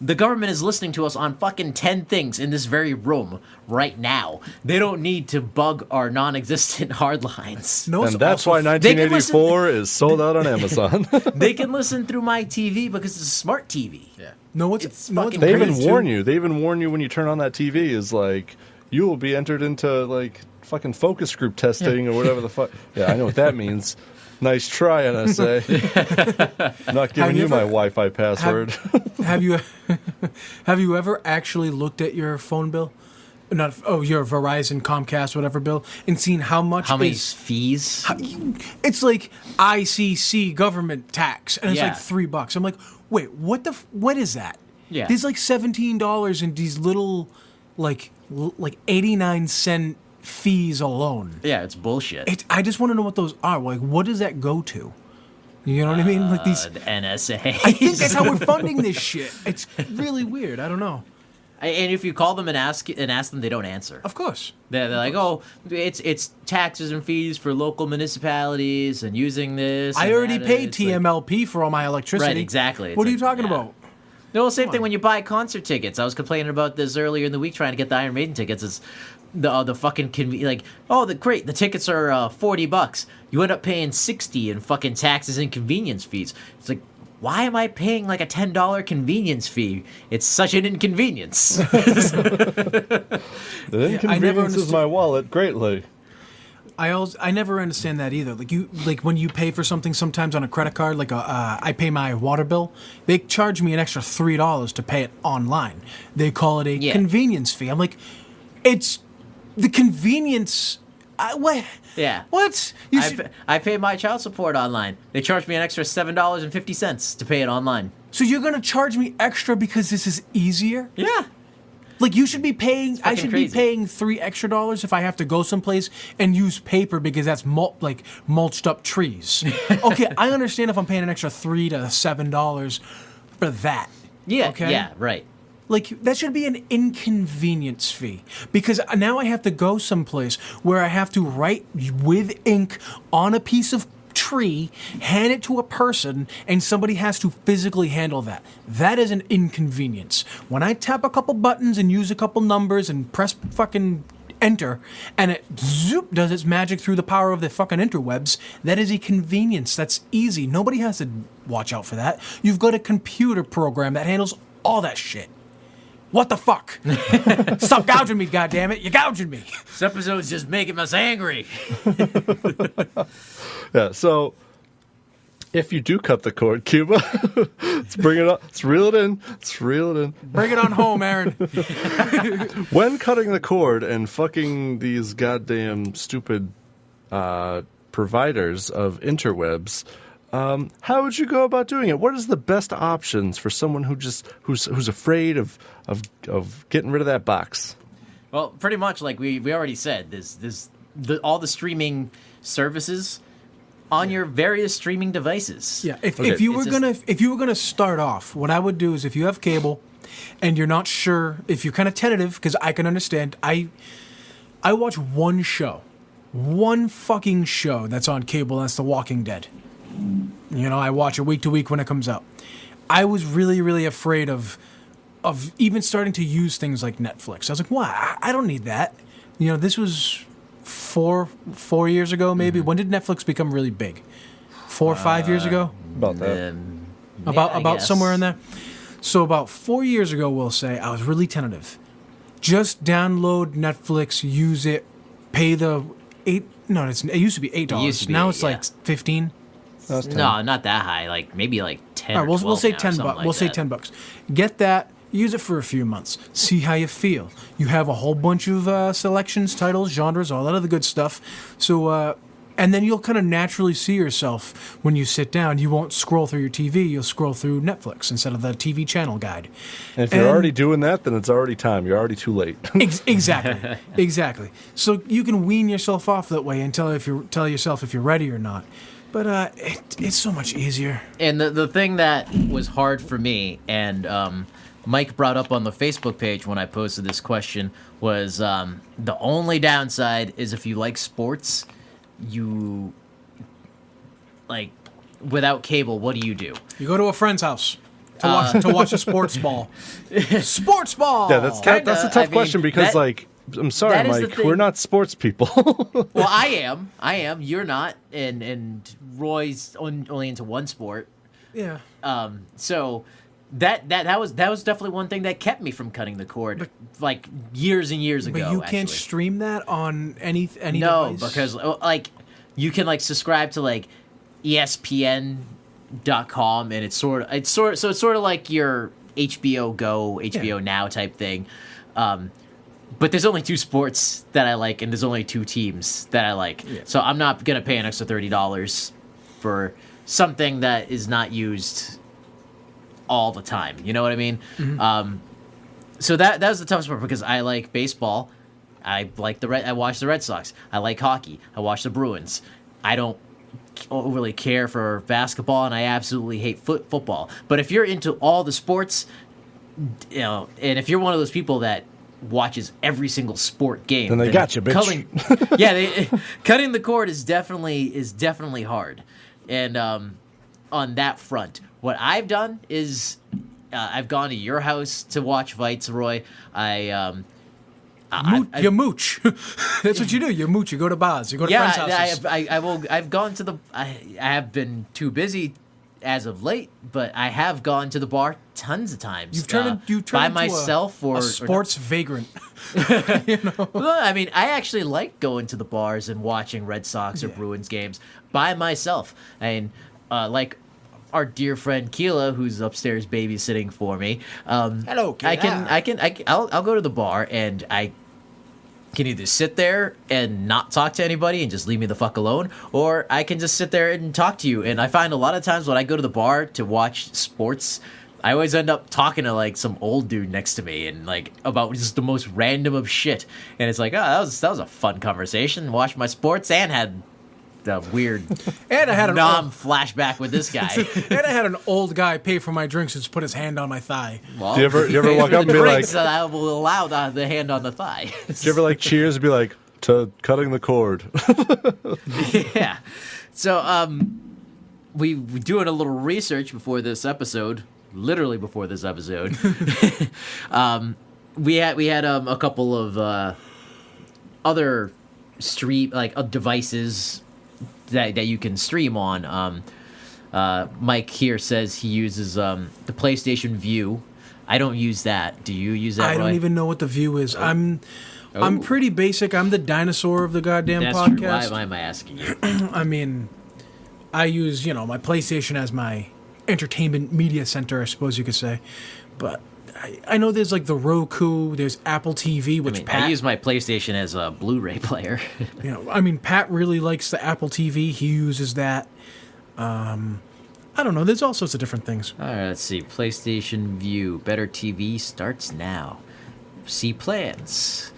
The government is listening to us on fucking 10 things in this very room right now. They don't need to bug our non-existent hard lines. No, And that's why 1984 is sold out on Amazon. They can listen through my TV because it's a smart TV. Yeah. No, what's fucking They crazy. even warn you. They even warn you when you turn on that TV is like, you will be entered into like fucking focus group testing or whatever the fuck. Yeah, I know what that means. Nice try, NSA. I'm not giving you my Wi-Fi password. Have you ever actually looked at your phone bill? Your Verizon, Comcast, whatever bill, and seen how many fees? It's like ICC government tax, and it's like $3. I'm like, wait, what is that? Yeah. There's like $17 in these little, like 89-cent fees alone. Yeah, it's bullshit. I just want to know what those are. Like, what does that go to? You know what I mean? Like these. The NSA. I think that's how we're funding this shit. It's really weird. I don't know. And if you call them and ask them, they don't answer. Of course. They're like, oh, it's taxes and fees for local municipalities and using this. I and already that. paid It's like- TMLP for all my electricity. Right, exactly. What are It's you like, talking yeah. about? No, same thing when you buy concert tickets. I was complaining about this earlier in the week trying to get the Iron Maiden tickets. It's the fucking the tickets are $40. You end up paying $60 in fucking taxes and convenience fees. It's like, why am I paying like a $10 convenience fee? It's such an inconvenience. The inconveniences understood- my wallet greatly. I never understand that either. Like when you pay for something sometimes on a credit card, like I pay my water bill, they charge me an extra $3 to pay it online. They call it a convenience fee. I'm like, it's the convenience. What? Yeah. What? I pay my child support online. They charge me an extra $7.50 to pay it online. So you're gonna charge me extra because this is easier? Yeah. Like you should be paying. I should crazy. be paying $3 extra if I have to go someplace and use paper because that's mulched up trees. Okay, I understand if I'm paying an extra $3 to $7 for that. Yeah. Okay? Yeah. Right. Like that should be an inconvenience fee because now I have to go someplace where I have to write with ink on a piece of tree, hand it to a person, and somebody has to physically handle that. That is an inconvenience. When I tap a couple buttons and use a couple numbers and press fucking enter, and it zoop does its magic through the power of the fucking interwebs, that is a convenience. That's easy. Nobody has to watch out for that. You've got a computer program that handles all that shit. What the fuck? Stop gouging me, goddammit. You're gouging me. This episode's just making us angry. Yeah, so if you do cut the cord, Cuba, let's bring it up. Let's reel it in. Bring it on home, Aaron. When cutting the cord and fucking these goddamn stupid providers of interwebs, how would you go about doing it? What is the best options for someone who's afraid of getting rid of that box? Well, pretty much like we already said, all the streaming services on your various streaming devices. Yeah, if you were gonna start off, what I would do is if you have cable and you're not sure, if you're kind of tentative, because I can understand, I watch one fucking show that's on cable, and that's The Walking Dead. You know, I watch it week to week when it comes out. I was really, really afraid of even starting to use things like Netflix. I was like, "Why? I don't need that." You know, this was four years ago, maybe. When did Netflix become really big? 4 or 5 years ago? About that. About somewhere in there. So about 4 years ago, we'll say, I was really tentative. Just download Netflix, use it, pay the it used to be $8. Now it's like 15. No, not that high. Like maybe like 10. All right, we'll say $10. Like we'll say $10. Get that. Use it for a few months. See how you feel. You have a whole bunch of selections, titles, genres, all that other good stuff. So And then you'll kind of naturally see yourself when you sit down. You won't scroll through your TV. You'll scroll through Netflix instead of the TV channel guide. And if you're already doing that, then it's already time. You're already too late. Exactly. Exactly. So you can wean yourself off that way and tell yourself if you're ready or not. But it's so much easier. And the thing that was hard for me, and Mike brought up on the Facebook page when I posted this question, was the only downside is if you like sports, you, like, without cable, what do? You go to a friend's house to watch a sports ball. Sports ball! Yeah, that's a tough question because, I'm sorry, Mike, we're not sports people. Well, I am. You're not, and Roy's only into one sport. Yeah. So that was definitely one thing that kept me from cutting the cord, like years and years ago. But you can't stream that on any no, device? because you can subscribe to ESPN.com, and it's sort of like your HBO Go, HBO Now type thing. But there's only 2 sports that I like, and there's only 2 teams that I like. Yeah. So I'm not going to pay an extra $30 for something that is not used all the time. You know what I mean? Mm-hmm. So that was the toughest part because I like baseball. I watch the Red Sox. I like hockey. I watch the Bruins. I don't really care for basketball, and I absolutely hate football. But if you're into all the sports, and if you're one of those people that watches every single sport game, then they got you, bitch. Cutting the cord is definitely hard. And on that front, what I've done is I've gone to your house to watch fights, Roy. You mooch. That's what you do. You mooch. You go to bars. You go to friends' houses. I've gone to the. I have been too busy as of late, but I have gone to the bar tons of times. You've turned by into myself a sports vagrant. Well, I mean, I actually like going to the bars and watching Red Sox or Bruins games by myself. I mean, like our dear friend Keela, who's upstairs babysitting for me. Hello, Keela. I'll go to the bar and I can either sit there and not talk to anybody and just leave me the fuck alone, or I can just sit there and talk to you. And I find a lot of times when I go to the bar to watch sports, I always end up talking to some old dude next to me and about just the most random of shit. And it's like, oh, that was a fun conversation. Watched my sports and had the weird and I had flashback with this guy. And I had an old guy pay for my drinks and just put his hand on my thigh. Well, do you ever walk up and be like, I will allow the hand on the thigh. Do you ever cheers and be like, to cutting the cord? Yeah. So we were doing a little research before this episode, literally before this episode. We had a couple of other stream devices that you can stream on. Mike here says he uses the PlayStation View. I don't use that. Do you use that, Roy? I don't even know what the View is. I'm pretty basic. I'm the dinosaur of the goddamn That's podcast. True. Why am I asking you? I mean, I use, my PlayStation as my entertainment media center, I suppose you could say. But I know there's the Roku, there's Apple TV, which I use my PlayStation as a Blu-ray player. Pat really likes the Apple TV. He uses that. I don't know. There's all sorts of different things. All right, let's see. PlayStation View. Better TV starts now. See plans.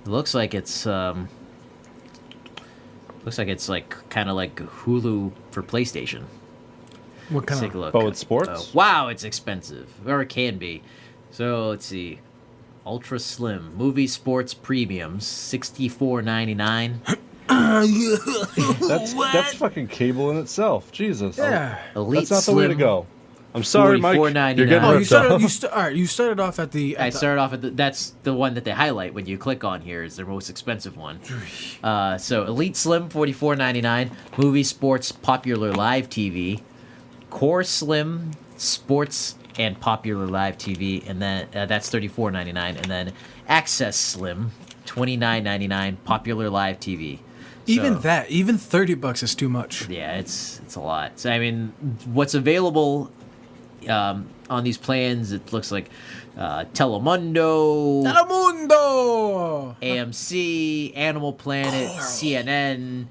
It looks like it's kind of like Hulu for PlayStation. What kind Take of? a look. Oh, it's sports? Wow, it's expensive. Or it can be. So let's see. Ultra Slim Movie Sports Premiums, $64.99. That's fucking cable in itself. Jesus. Yeah. Elite That's not Slim, the way to go. I'm sorry, Mike. You're getting $44.99. ripped off. You started off at the. I started off at that's the one that they highlight when you click on here is their most expensive one. So Elite Slim, $44.99. Movie Sports Popular Live TV. Core Slim Sports and Popular Live TV, and then that's $34.99, and then Access Slim, $29.99, Popular Live TV. Even $30 is too much. Yeah, it's a lot. So I mean, what's available on these plans? It looks like Telemundo, AMC, Animal Planet, CNN.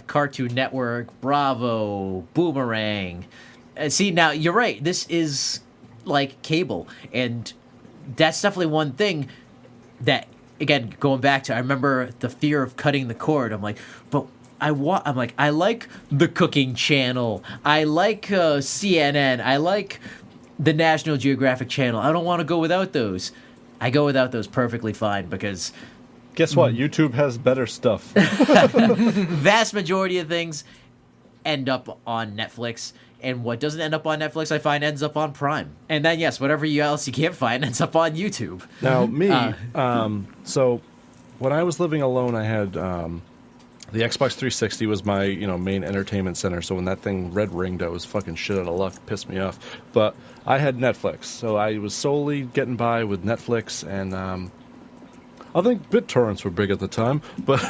Cartoon Network, Bravo, Boomerang. See, now you're right. This is like cable, and that's definitely one thing that, again, going back to, I remember the fear of cutting the cord. I'm like, but I'm like, I like the Cooking Channel. I like CNN. I like the National Geographic Channel. I don't want to go without those. I go without those perfectly fine because guess what? YouTube has better stuff. vast majority of things end up on Netflix. And what doesn't end up on Netflix, I find, ends up on Prime. And then, yes, whatever else you can't find ends up on YouTube. Now, me, so when I was living alone, I had the Xbox 360 was my main entertainment center. So when that thing red ringed, I was fucking shit out of luck. Pissed me off. But I had Netflix, so I was solely getting by with Netflix, and I think BitTorrents were big at the time, but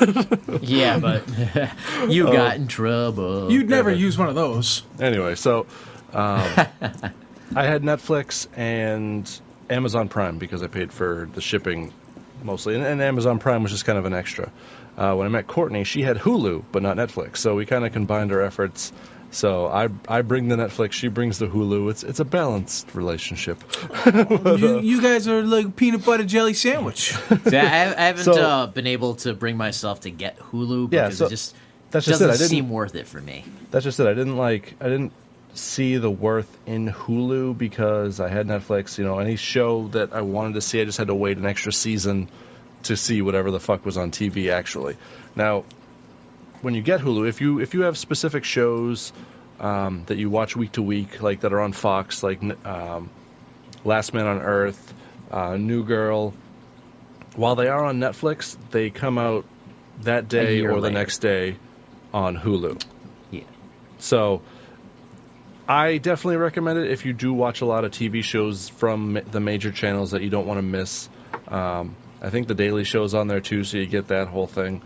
yeah, but you got in trouble. You'd never use one of those. Anyway, so I had Netflix and Amazon Prime because I paid for the shipping mostly, and Amazon Prime was just kind of an extra. When I met Courtney, she had Hulu, but not Netflix, so we kind of combined our efforts. So I bring the Netflix, she brings the Hulu. It's a balanced relationship. You guys are like peanut butter jelly sandwich. See, I haven't been able to bring myself to get Hulu because it just doesn't seem worth it for me. That's just it. I didn't see the worth in Hulu because I had Netflix. Any show that I wanted to see, I just had to wait an extra season to see whatever the fuck was on TV. Actually, now, when you get Hulu, if you have specific shows that you watch week to week, like that are on Fox, like Last Man on Earth, New Girl, while they are on Netflix, they come out that day or the next day on Hulu. Yeah. So I definitely recommend it if you do watch a lot of TV shows from the major channels that you don't want to miss. I think The Daily Show's on there too, so you get that whole thing.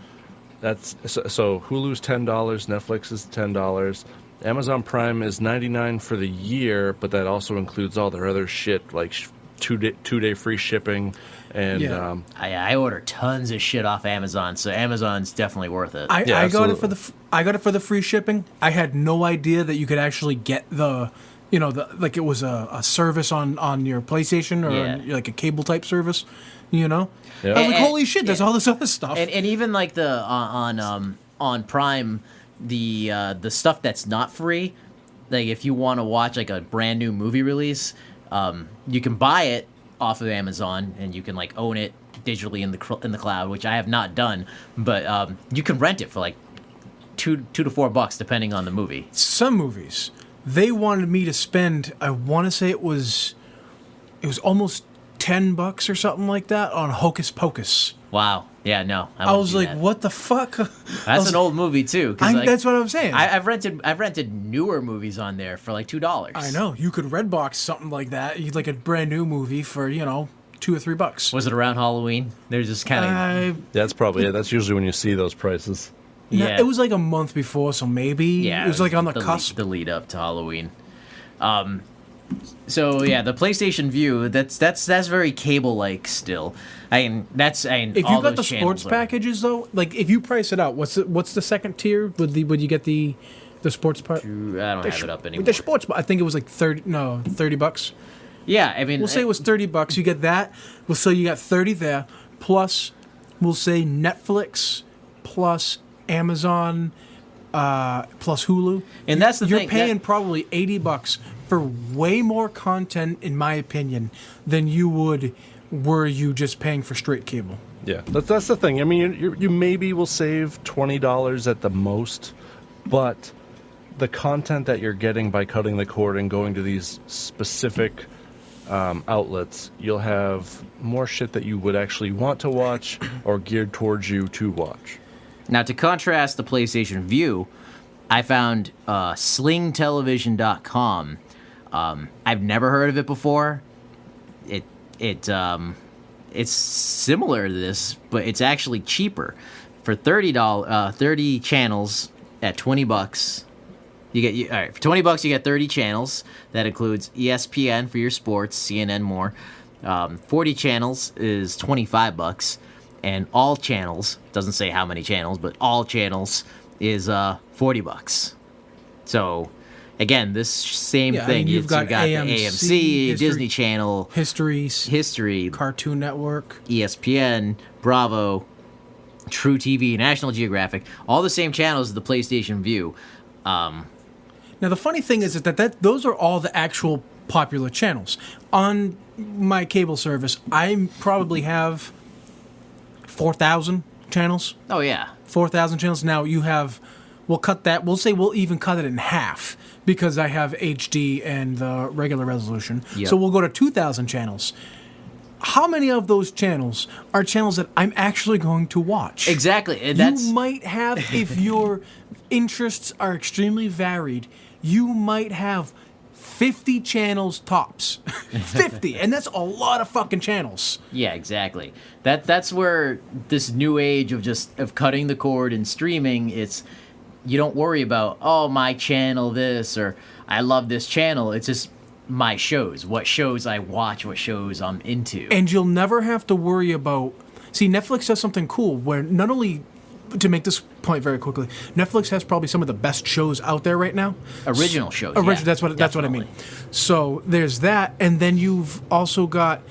So Hulu's $10, Netflix is $10, Amazon Prime is $99 for the year, but that also includes all their other shit like two-day free shipping, and I order tons of shit off Amazon, so Amazon's definitely worth it. I got it for the free shipping. I had no idea that you could actually get like it was a service on your PlayStation or like a cable type service. Yeah. I was like, holy shit, there's all this other stuff. And even like the on Prime, the stuff that's not free, like if you want to watch like a brand new movie release, you can buy it off of Amazon and you can like own it digitally in the cloud, which I have not done, but you can rent it for like $2 to $4 depending on the movie. Some movies they wanted me to spend, I want to say it was almost $10 or something like that on Hocus Pocus. Wow. Yeah, no. I was like, what the fuck? That's an old movie too. That's what I'm saying. I've rented newer movies on there for like $2. I know. You could Redbox something like that. You'd like a brand new movie for $2 or $3. Was it around Halloween? There's just kind of. That's probably it. That's usually when you see those prices. Yeah, it was like a month before, so maybe it was like on the cusp. The lead up to Halloween. So yeah, the PlayStation View, that's very cable-like still. If you got the sports packages though, like if you price it out, what's the second tier? Would you get the sports part? I don't have it up anymore. The sports, I think it was like $30. Yeah, I mean, we'll say it was $30. You get that. We'll say you got 30 there. Plus, we'll say Netflix plus Amazon plus Hulu. And that's the thing. You're paying probably $80 for way more content, in my opinion, than you would were you just paying for straight cable. Yeah, that's the thing. I mean, you maybe will save $20 at the most, but the content that you're getting by cutting the cord and going to these specific outlets, you'll have more shit that you would actually want to watch or geared towards you to watch. Now, to contrast the PlayStation View, I found slingtelevision.com. I've never heard of it before. It's similar to this, but it's actually cheaper. For $30, 30 channels at $20. All right, for $20 you get 30 channels. That includes ESPN for your sports, CNN more. 40 channels is $25, and all channels, doesn't say how many channels, but all channels is $40. So again, this same Yeah, I thing. mean, you've got the AMC, AMC, Disney Channel, History, Cartoon Network, ESPN, Bravo, True TV, National Geographic, all the same channels as the PlayStation Vue. Now, the funny thing is that those are all the actual popular channels. On my cable service, I probably have 4,000 channels. Oh, yeah. 4,000 channels. Now, we'll say we'll even cut it in half because I have HD and the regular resolution. Yep. So we'll go to 2,000 channels. How many of those channels are channels that I'm actually going to watch? Exactly. And you might have, if your interests are extremely varied, you might have 50 channels tops. 50. And that's a lot of fucking channels. Yeah, exactly. That's where this new age of cutting the cord and streaming, you don't worry about, oh, my channel this, or I love this channel. It's just my shows, what shows I watch, what shows I'm into. And you'll never have to worry about... See, Netflix does something cool where not only... To make this point very quickly, Netflix has probably some of the best shows out there right now. Original shows. Yeah, that's what I mean. So there's that, and then you've also got...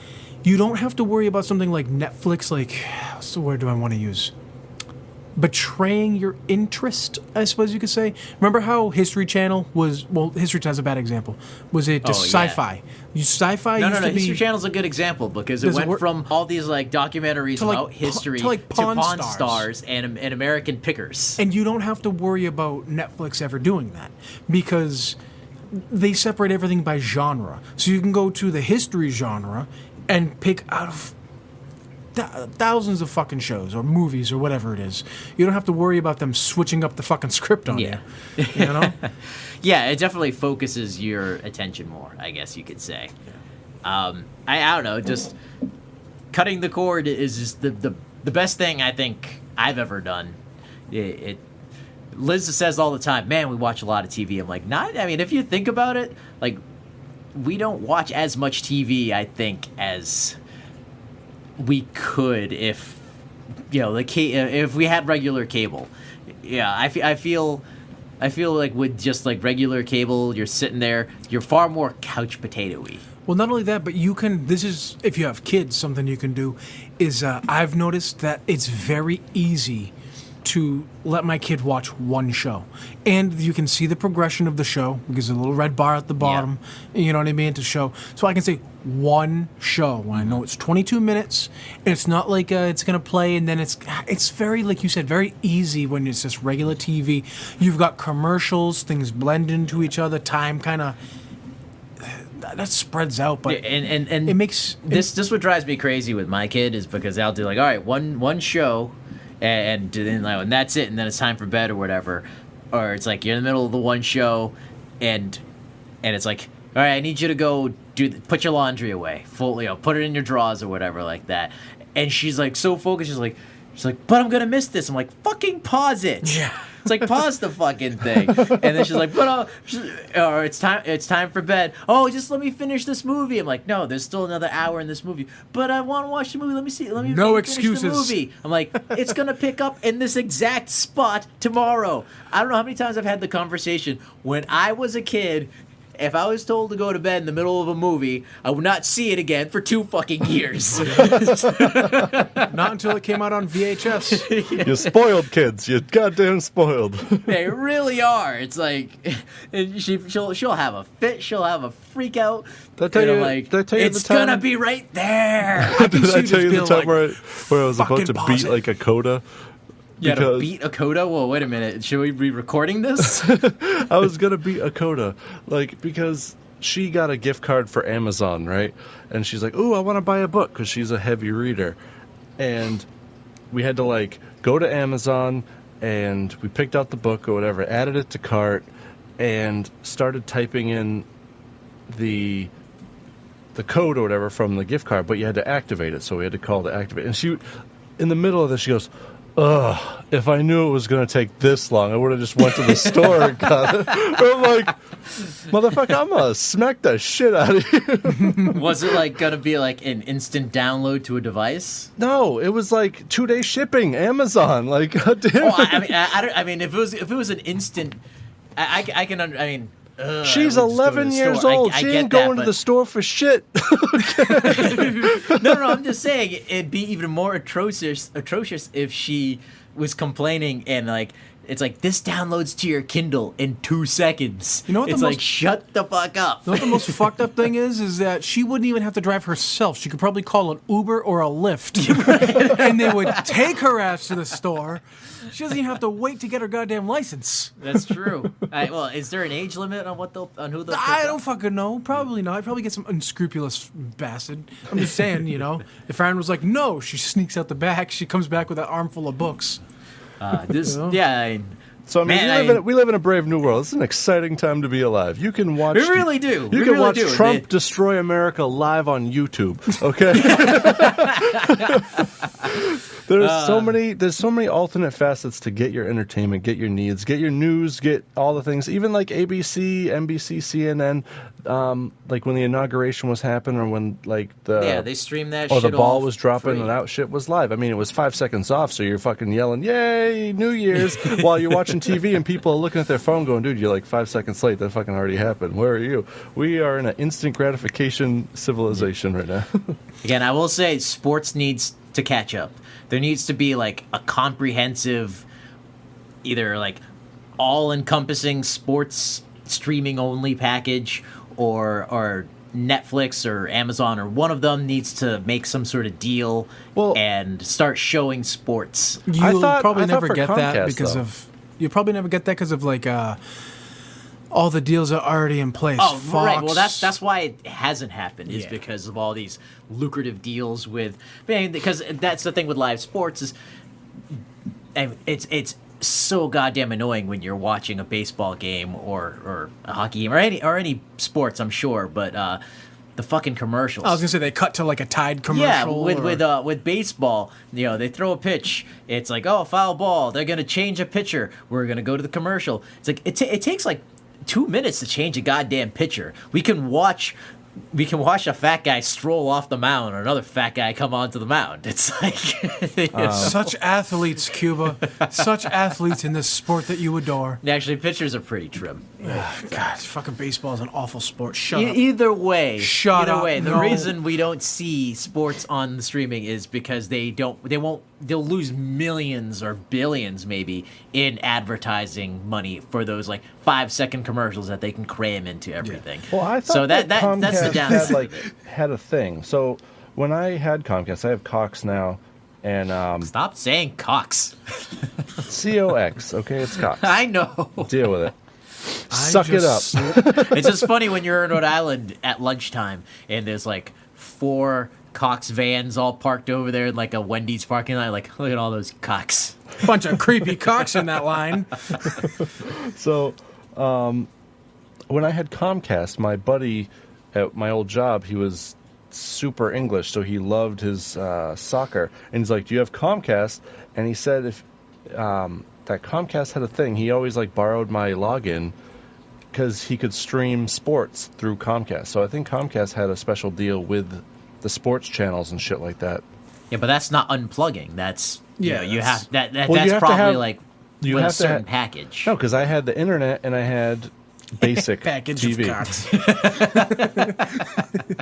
You don't have to worry about something like Netflix, like... What's the word do I want to use? Betraying your interest, I suppose you could say. Remember how History Channel was... Well, History Channel's a bad example. Was it just sci-fi? Sci-fi used to be... History Channel's a good example because it went from all these like documentaries about history to Pawn Stars and American Pickers. And you don't have to worry about Netflix ever doing that because they separate everything by genre. So you can go to the history genre and pick out of thousands of fucking shows or movies or whatever it is. You don't have to worry about them switching up the fucking script on you. You know? Yeah, it definitely focuses your attention more, I guess you could say. Yeah. I don't know, just cutting the cord is just the best thing I think I've ever done. Liz says all the time, man, we watch a lot of TV. I'm like, if you think about it, like, we don't watch as much TV, I think, as we could if if we had regular cable. Yeah, I feel like with just like regular cable, you're sitting there, you're far more couch potato-y. Well, not only that, but you can. This is if you have kids, something you can do is I've noticed that it's very easy to let my kid watch one show. And you can see the progression of the show because there's a little red bar at the bottom, you know what I mean, to show. So I can say one show when I know it's 22 minutes and it's not like it's going to play and then it's very, like you said, very easy when it's just regular TV. You've got commercials, things blend into each other, time kind of... That spreads out, but and it makes... This what drives me crazy with my kid is because I'll do like, all right, one show... And then and that's it, and then it's time for bed or whatever, or it's like you're in the middle of the one show, and it's like, all right, I need you to go put your laundry away, put it in your drawers or whatever like that, and she's like so focused, she's like, but I'm gonna miss this. I'm like, fucking pause it. Yeah. It's like, pause the fucking thing. And then she's like, or it's time for bed. Oh, just let me finish this movie. I'm like, no, there's still another hour in this movie. But I want to watch the movie. Let me no finish excuses. the movie. I'm like, it's going to pick up in this exact spot tomorrow. I don't know how many times I've had the conversation. When I was a kid, if I was told to go to bed in the middle of a movie, I would not see it again for 2 fucking years. Not until it came out on VHS. Yeah. You spoiled kids. You goddamn spoiled. They really are. It's like, she'll have a fit. She'll have a freak out. It's gonna be right there. Did I tell you the time where I was about to beat like a coda? You had to beat a coda? Well, wait a minute. Should we be recording this? I was going to beat a coda. Because she got a gift card for Amazon, right? And she's like, ooh, I want to buy a book because she's a heavy reader. And we had to, go to Amazon, and we picked out the book or whatever, added it to cart, and started typing in the code or whatever from the gift card, but you had to activate it, so we had to call to activate it. And she, in the middle of this, she goes, ugh, if I knew it was going to take this long, I would have just went to the store and got it. I'm like, motherfucker, I'm going to smack the shit out of you. Was it like going to be like an instant download to a device? No, it was like 2-day shipping, Amazon. Like, goddamn. Oh, I mean, if it was an instant, I can. I mean. She's 11 years old. She ain't going to the store for shit. No, I'm just saying it'd be even more atrocious if she was complaining and like it's like this downloads to your Kindle in 2 seconds. You know what? It's like shut the fuck up. You know what the most fucked up thing is that she wouldn't even have to drive herself. She could probably call an Uber or a Lyft, and they would take her ass to the store. She doesn't even have to wait to get her goddamn license. That's true. Well, is there an age limit on who they'll? I don't fucking know. Probably not. I'd probably get some unscrupulous bastard. I'm just saying, if Aaron was like, no, she sneaks out the back. She comes back with an armful of books. Yeah. So I mean, we live in a brave new world. It's an exciting time to be alive. You can watch. We really do. You can watch Trump destroy America live on YouTube. Okay. There's so many alternate facets to get your entertainment, get your needs, get your news, get all the things. Even like ABC, NBC, CNN. Like when the inauguration was happening, or when like they streamed that. Or shit the ball off was dropping free. and that shit was live. I mean, it was 5 seconds off, so you're fucking yelling, "Yay, New Year's!" while you're watching TV and people are looking at their phone, going, "Dude, you're like 5 seconds late. That fucking already happened. Where are you?" We are in an instant gratification civilization right now. Again, I will say, sports needs to catch up. There needs to be like a comprehensive, either like all-encompassing sports streaming only package, or Netflix or Amazon, or one of them needs to make some sort of deal and start showing sports. You'll probably never get that because of like all the deals are already in place. Oh, Fox. right. Well, that's why it hasn't happened. Is because of all these lucrative deals with. Because that's the thing with live sports is, it's so goddamn annoying when you're watching a baseball game or a hockey game or any sports. I'm sure, but the fucking commercials. I was gonna say they cut to like a Tide commercial. Yeah, with baseball, they throw a pitch. It's like, oh, foul ball. They're gonna change a pitcher. We're gonna go to the commercial. It's like it takes like 2 minutes to change a goddamn pitcher. We can watch a fat guy stroll off the mound or another fat guy come onto the mound. It's like such athletes, Cuba. Such athletes in this sport that you adore. Actually, pitchers are pretty trim. God, fucking baseball is an awful sport. Shut up. Either way, the reason we don't see sports on the streaming is because they'll lose millions or billions maybe in advertising money for those like 5-second commercials that they can cram into everything. Well, I thought that's the downside. had a thing. So when I had Comcast, I have Cox now, and stop saying Cox. COX. Okay, it's Cox. I know. Deal with it. Suck it up. It's just funny when you're in Rhode Island at lunchtime and there's like 4 Cox vans all parked over there in like a Wendy's parking lot. Like, look at all those Cox. Bunch of creepy cocks in that line. So, when I had Comcast, my buddy at my old job, he was super English, so he loved his soccer. And he's like, "Do you have Comcast?" And he said if that Comcast had a thing, he always like borrowed my login because he could stream sports through Comcast. So I think Comcast had a special deal with the sports channels and shit like that. Yeah, but that's not unplugging. That's you have that's you have probably have, like you with have a certain package. No, because I had the internet and I had basic package TV. of cocks.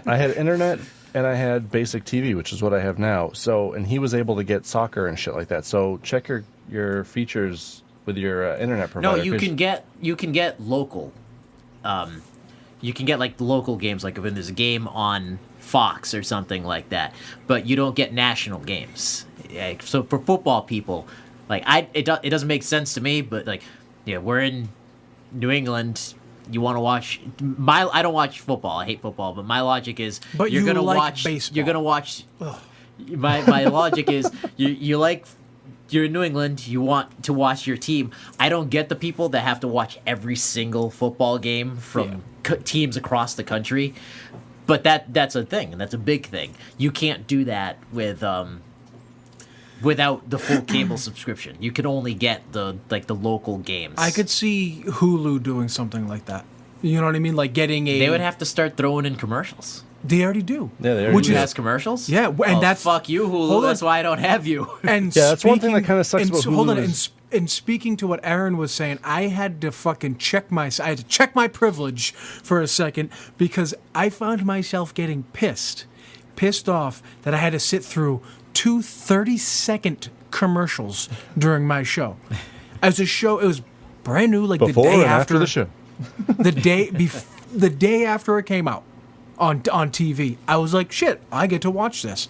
I had internet and I had basic TV, which is what I have now. So, and he was able to get soccer and shit like that. So check your features with your internet provider. No, you can get local. You can get like the local games, like when there's a game on Fox or something like that, but you don't get national games. So for football people, like it doesn't make sense to me, but like we're in New England. You want to watch I don't watch football. I hate football, but my logic is you're gonna watch baseball. You're gonna watch. Ugh. My logic is you're in New England. You want to watch your team. I don't get the people that have to watch every single football game from teams across the country. But that's a thing, and that's a big thing. You can't do that with without the full cable subscription. You could only get the local games. I could see Hulu doing something like that. You know what I mean? Like getting a. They would have to start throwing in commercials. They already do. Yeah, they already Which do. has commercials? Yeah, and that's fuck you, Hulu. That's why I don't have you. And yeah, that's one thing that kind of sucks about Hulu. Hold on, and speaking to what Aaron was saying, I had to fucking check my privilege for a second because I found myself getting pissed off that I had to sit through 2 30-second commercials during my show. As a show, it was brand new, like Before the day and after the show. the day after it came out on TV. I was like, shit, I get to watch this.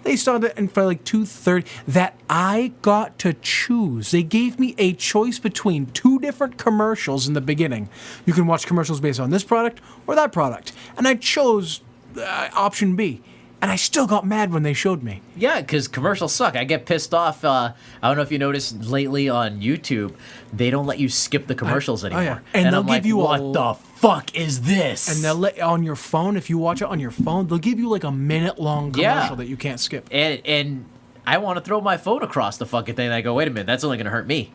They started and for like 2:30 that I got to choose. They gave me a choice between 2 different commercials in the beginning. You can watch commercials based on this product or that product. And I chose option B. And I still got mad when they showed me. Yeah, because commercials suck. I get pissed off. I don't know if you noticed lately on YouTube, they don't let you skip the commercials anymore. yeah. And they'll I'm give like, you what the fuck is this? And they'll let on your phone, if you watch it on your phone, they'll give you like a minute-long commercial that you can't skip. And I want to throw my phone across the fucking thing. And I go, wait a minute, that's only going to hurt me.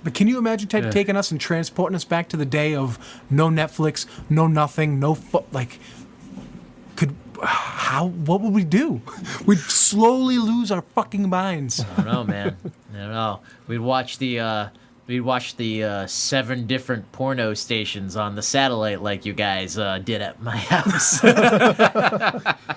But can you imagine taking us and transporting us back to the day of no Netflix, no nothing, what would we do? We'd slowly lose our fucking minds. I don't know, man. I don't know. We'd watch the 7 different porno stations on the satellite like you guys did at my house.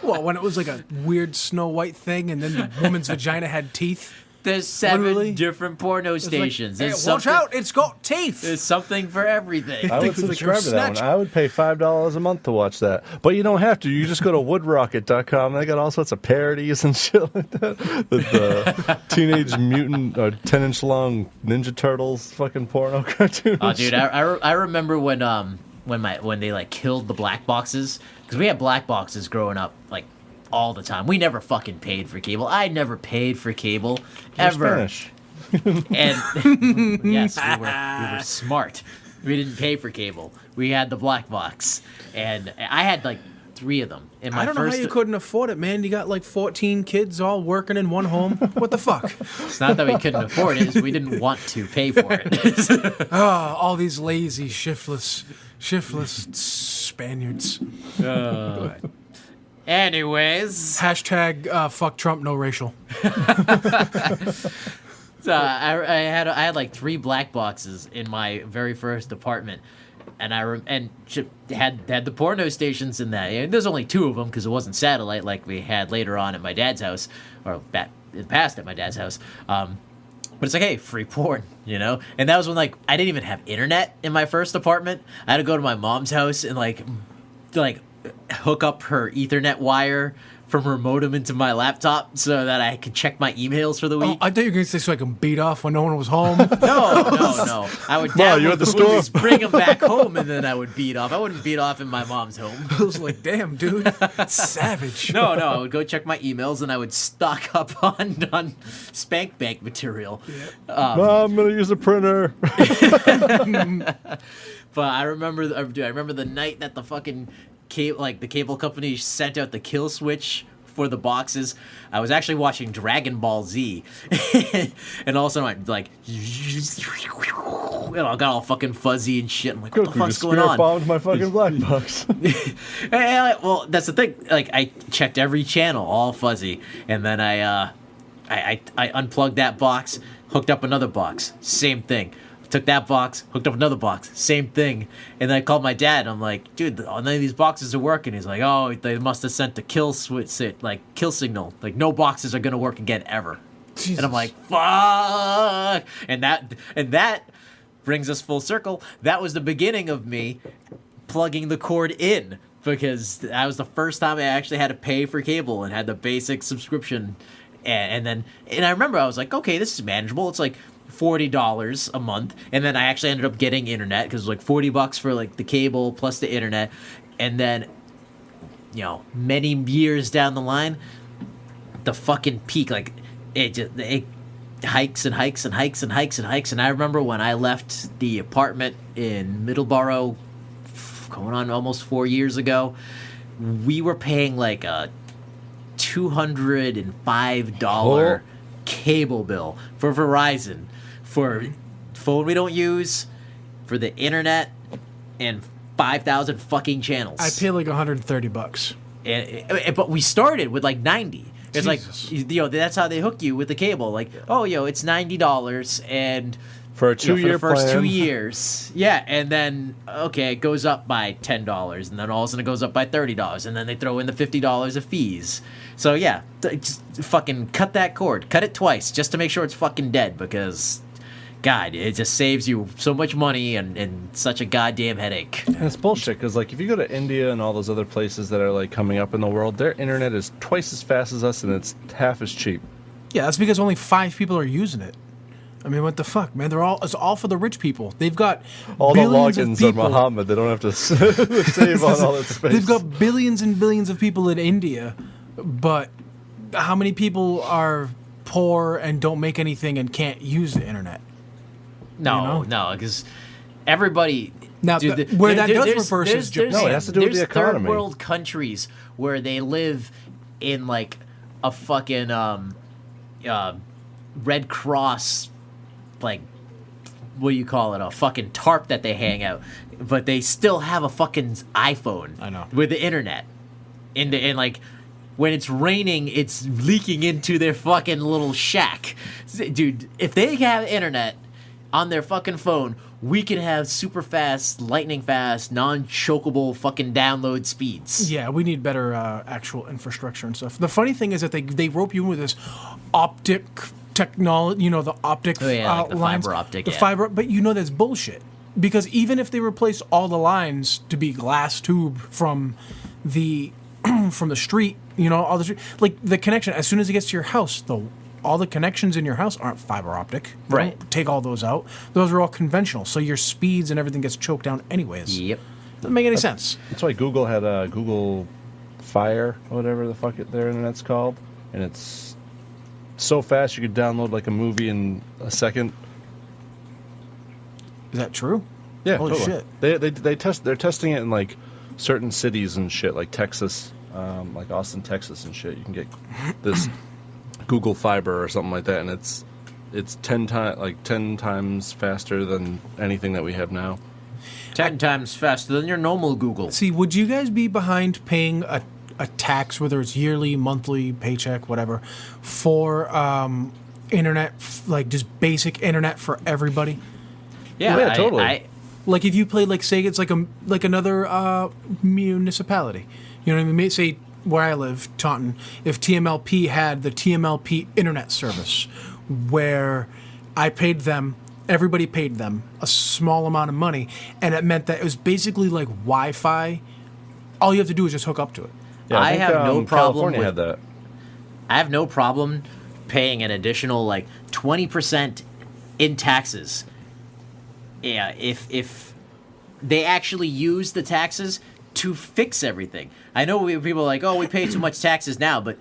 Well, when it was like a weird Snow White thing and then the woman's vagina had teeth. There's 7 Literally? different porno stations. Like, hey, watch out, it's got teeth. There's something for everything. I would It was like subscribe to that one. Snatch. I would pay $5 a month to watch that. But you don't have to. You just go to woodrocket.com. They got all sorts of parodies and shit like that. The Teenage Mutant 10-inch long Ninja Turtles fucking porno cartoon. Oh, dude, I remember when they like killed the black boxes, because we had black boxes growing up like all the time. We never fucking paid for cable. I never paid for cable ever. Spanish. And yes, we were smart. We didn't pay for cable. We had the black box, and I had like 3 of them. In my I don't know how you couldn't afford it, man. You got like 14 kids all working in one home. What the fuck? It's not that we couldn't afford it; it's we didn't want to pay for it. All these lazy, shiftless Spaniards. Anyways, Hashtag fuck Trump, no racial. so I had like 3 black boxes in my very first apartment, and had the porno stations in that. And there's only 2 of them because it wasn't satellite like we had later on at my dad's house, or in the past at my dad's house. But it's like, hey, free porn, you know? And that was when, like, I didn't even have internet in my first apartment. I had to go to my mom's house and, like hook up her Ethernet wire from her modem into my laptop so that I could check my emails for the week. I thought you were going to say so I can beat off when no one was home. No. I would Wow, you download at the the store? movies, bring them back home, and then I would beat off. I wouldn't beat off in my mom's home. I was like, damn, dude. Savage. No, I would go check my emails, and I would stock up on Spank Bank material. I'm going to use a printer. But I remember the night that the fucking the cable company sent out the kill switch for the boxes. I was actually watching Dragon Ball Z, and all of a sudden I like, I got all fucking fuzzy and shit. I'm like, what the fuck's going on? Bombed my fucking black box. Well, that's the thing. Like, I checked every channel, all fuzzy, and then I unplugged that box, hooked up another box, same thing. Took that box, hooked up another box, same thing. And then I called my dad. I'm like, dude, none of these boxes are working. He's like, oh, they must have sent the kill switch, kill signal. Like, no boxes are gonna work again ever. Jesus. And I'm like, fuck. And that brings us full circle. That was the beginning of me plugging the cord in, because that was the first time I actually had to pay for cable and had the basic subscription. And I remember I was like, okay, this is manageable. It's like $40 a month, and then I actually ended up getting internet because it was like $40 for like the cable plus the internet. And then, you know, many years down the line, the fucking peak, like it hikes and hikes and hikes and hikes and hikes. And I remember when I left the apartment in Middleborough, going on almost 4 years ago, we were paying like a $205 cable bill for Verizon for phone we don't use, for the internet, and 5,000 fucking channels. I pay like $130. But we started with like 90. It's Jesus. like, that's how they hook you with the cable. Like, it's $90 and for a 2-year for the first plan. 2 years. Yeah, and then it goes up by $10, and then all of a sudden it goes up by $30, and then they throw in the $50 of fees. So yeah, just fucking cut that cord. Cut it twice just to make sure it's fucking dead, because God, it just saves you so much money and such a goddamn headache. And it's bullshit, because like if you go to India and all those other places that are like coming up in the world, their internet is twice as fast as us and it's half as cheap. Yeah, that's because only 5 people are using it. I mean, what the fuck, man? It's all for the rich people. They've got All the billions of logins are people. Muhammad. They don't have to save on all that space. They've got billions and billions of people in India, but how many people are poor and don't make anything and can't use the internet? No, because everybody. Now, Dude, where that does there's- reverse there's- is Japan. No, it has to do with the there's economy. third world countries where they live in like a fucking Red Cross, like, what do you call it? A fucking tarp that they hang out, but they still have a fucking iPhone. I know. With the internet, and like, when it's raining, it's leaking into their fucking little shack. Dude, if they have internet on their fucking phone, we can have super fast, lightning fast, non-chokeable fucking download speeds. Yeah, we need better actual infrastructure and stuff. The funny thing is that they rope you in with this optic technology, the optic like the lines. fiber optic, The yeah. fiber, but that's bullshit. Because even if they replace all the lines to be glass tube from the from the street, all the street, like the connection, as soon as it gets to your house, all the connections in your house aren't fiber optic. They Right. don't take all those out. Those are all conventional. So your speeds and everything gets choked down anyways. Yep. Doesn't make any sense. That's why Google had Google Fire, or whatever the fuck their internet's called, and it's so fast you could download like a movie in a second. Is that true? Yeah, Holy totally. shit. They're testing it in like certain cities and shit, like Texas, like Austin, Texas and shit. You can get this Google Fiber or something like that, and it's 10 times faster than anything that we have now. 10 times faster than your normal Google. See, would you guys be behind paying a tax, whether it's yearly, monthly, paycheck, whatever, for internet, like just basic internet for everybody? Yeah, totally. Like if you played, like say it's like another municipality, you know what I mean? Say where I live, Taunton, if TMLP had the TMLP internet service, where I paid them, everybody paid them a small amount of money, and it meant that it was basically like Wi-Fi. All you have to do is just hook up to it. Yeah, I think, have no problem California with had that. I have no problem paying an additional like 20% in taxes. Yeah, if they actually use the taxes to fix everything. I know people are like, we pay too much taxes now, but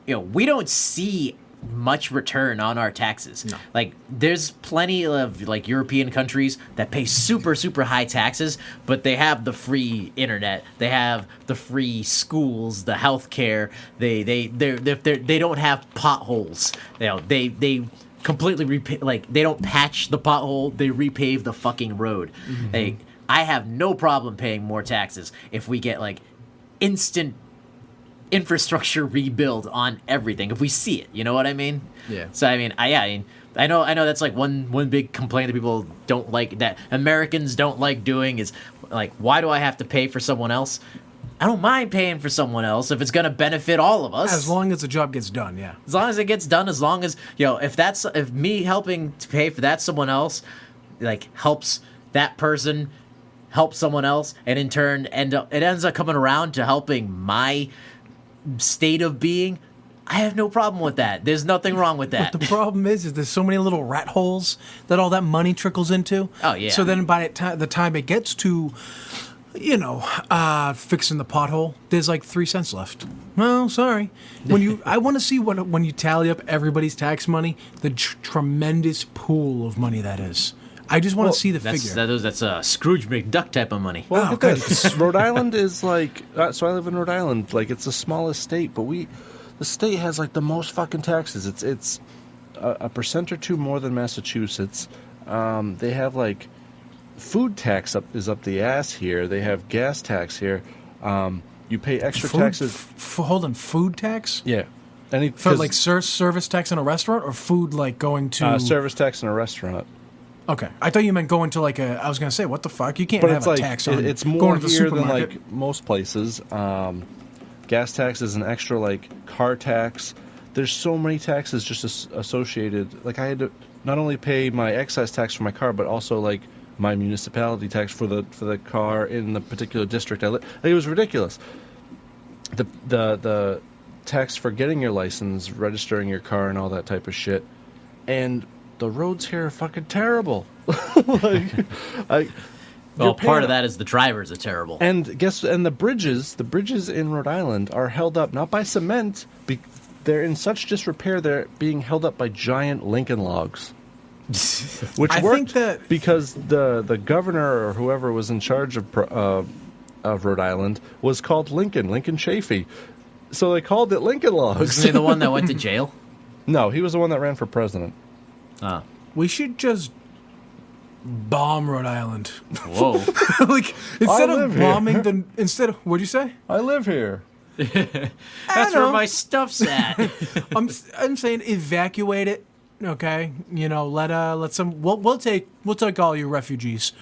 we don't see much return on our taxes. No. Like, there's plenty of like European countries that pay super high taxes, but they have the free internet, they have the free schools, the healthcare. They don't have potholes. They completely they don't patch the pothole, they repave the fucking road. Mm-hmm. I have no problem paying more taxes if we get like instant infrastructure rebuild on everything, if we see it, you know what I mean? Yeah. So I know that's like one big complaint that people don't like, that Americans don't like doing, is like, why do I have to pay for someone else? I don't mind paying for someone else if it's going to benefit all of us. As long as the job gets done, yeah. As long as it gets done, as long as, if me helping to pay for that someone else, like, helps that person help someone else, and in turn it ends up coming around to helping my state of being, I have no problem with that. There's nothing wrong with that. But the problem is there's so many little rat holes that all that money trickles into. Oh, yeah. So then by the time it gets to, fixing the pothole, there's like 3 cents left. Well, sorry. I want to see when you tally up everybody's tax money, the tremendous pool of money that is. I just want to see the figure. That's a Scrooge McDuck type of money. Well, look at this. Rhode Island is like, so I live in Rhode Island. Like, it's the smallest state, but the state has like the most fucking taxes. It's a percent or two more than Massachusetts. They have like food tax is up the ass here. They have gas tax here. You pay extra taxes. Hold on, food tax? Yeah. For like service tax in a restaurant, or food like going to service tax in a restaurant. Okay, I thought you meant going to like a. I was gonna say, what the fuck? You can't But have it's a like tax on it's more going to the here than supermarket. like most places. Gas tax is an extra like car tax. There's so many taxes just associated. Like I had to not only pay my excise tax for my car, but also like my municipality tax for the car in the particular district I live. Like, it was ridiculous. The tax for getting your license, registering your car, and all that type of shit. And the roads here are fucking terrible. Well, part of that is the drivers are terrible. And the bridges in Rhode Island are held up not by cement. They're in such disrepair. They're being held up by giant Lincoln logs. Which worked because the governor or whoever was in charge of Rhode Island was called Lincoln Chafee. So they called it Lincoln Logs. Wasn't he the one that went to jail? No, he was the one that ran for president. We should just bomb Rhode Island. Whoa. Like, instead of bombing what'd you say? I live here. That's where my stuff's at. I'm saying evacuate it. Okay, let some. We'll take all you refugees,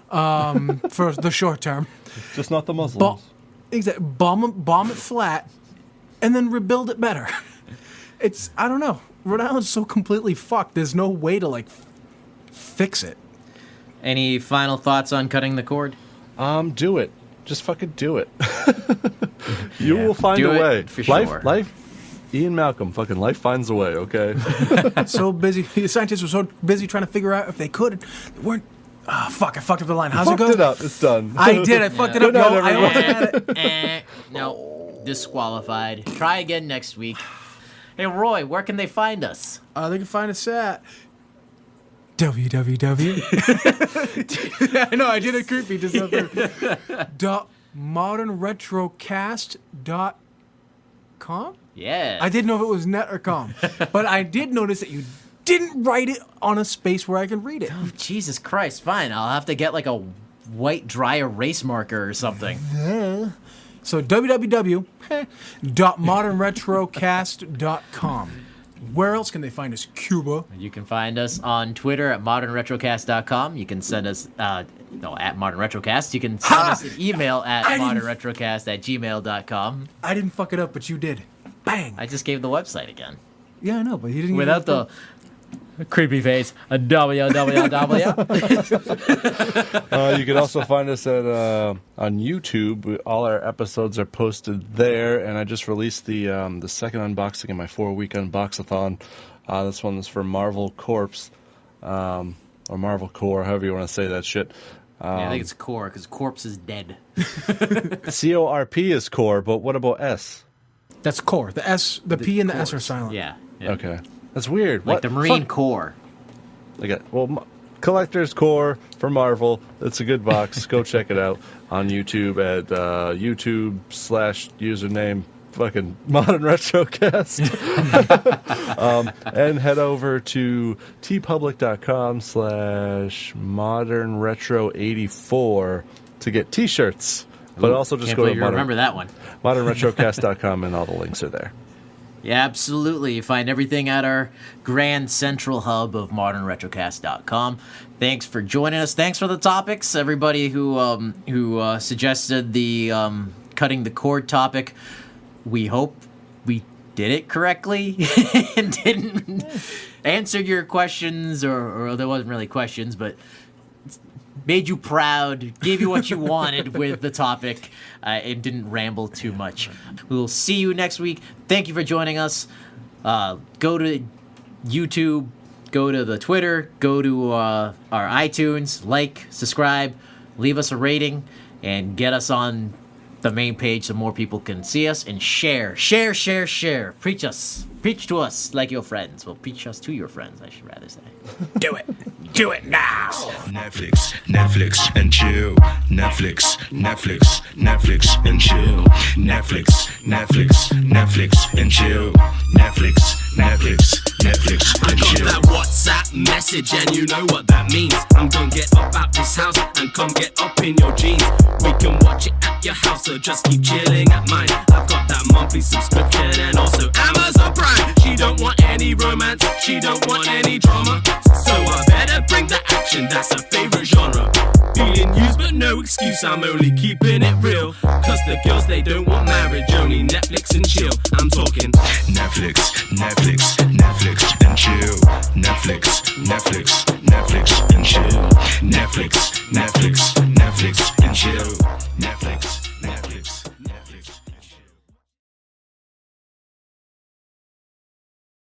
for the short term. Just not the Muslims. Exactly. Bomb it flat, and then rebuild it better. I don't know. Rhode Island's so completely fucked. There's no way to like fix it. Any final thoughts on cutting the cord? Do it. Just fucking do it. You will find a way. For sure. Life. Ian Malcolm, fucking life finds a way. Okay. So busy. The scientists were so busy trying to figure out if they could. They weren't. Ah, fuck! I fucked up the line. How's it go? Fucked it up. It's done. I did. I fucked it up. Good night, I almost everyone. had it. No, disqualified. Try again next week. Hey, Roy, where can they find us? They can find us at www. I know, I did it creepy. Just modernretrocast.com? Yeah. I didn't know if it was net or com. But I did notice that you didn't write it on a space where I can read it. Oh, Jesus Christ. Fine. I'll have to get like a white dry erase marker or something. So www.modernretrocast.com. Where else can they find us, Cuba? You can find us on Twitter at modernretrocast.com. You can send us, at modernretrocast. You can send us an email at modernretrocast@gmail.com. I didn't fuck it up, but you did. Bang! I just gave the website again. Yeah, I know, but you didn't. Without the creepy face, www. You can also find us at on YouTube. All our episodes are posted there, and I just released the second unboxing of my 4-week unboxathon. This one is for Marvel Corpse, or Marvel Core, however you want to say that shit. I think it's Core, because Corpse is dead. CORP is core, but what about S? That's core. The S, the P, and the S are silent. Yeah. Okay. That's weird. Like what? the Marine Corps. Collector's Core for Marvel. It's a good box. Go check it out on YouTube at YouTube/username fucking Modern Retrocast. And head over to tpublic.com/modernretro84 to get t-shirts. But also just go to remember that one. modernretrocast.com, and all the links are there. Yeah, absolutely. You find everything at our grand central hub of modernretrocast.com. Thanks for joining us. Thanks for the topics, everybody who suggested the cutting the cord topic. We hope we did it correctly and didn't answer your questions, or there wasn't really questions, but made you proud, gave you what you wanted with the topic, and didn't ramble too much. We will see you next week. Thank you for joining us. Go to YouTube, go to the Twitter, go to our iTunes, like, subscribe, leave us a rating, and get us on the main page so more people can see us, and share. Preach us. Preach to us like your friends. Well, preach us to your friends, I should rather say. Do it. Do it now. Netflix, Netflix and chill. Netflix, Netflix, Netflix and chill. Netflix, Netflix, Netflix and chill. Netflix, Netflix, Netflix and chill. I got that WhatsApp message and you know what that means. I'm gonna get up out this house and come get up in your jeans. We can watch it at your house, so just keep chilling at mine. I've got that monthly subscription and also Amazon Prime. She don't want any romance, she don't want any drama, so I better bring the action, that's her favorite genre. Feeling used but no excuse, I'm only keeping it real. Cause the girls, they don't want marriage, only Netflix and chill. I'm talking Netflix, Netflix, Netflix and chill. Netflix, Netflix, Netflix and chill. Netflix, Netflix, Netflix and chill.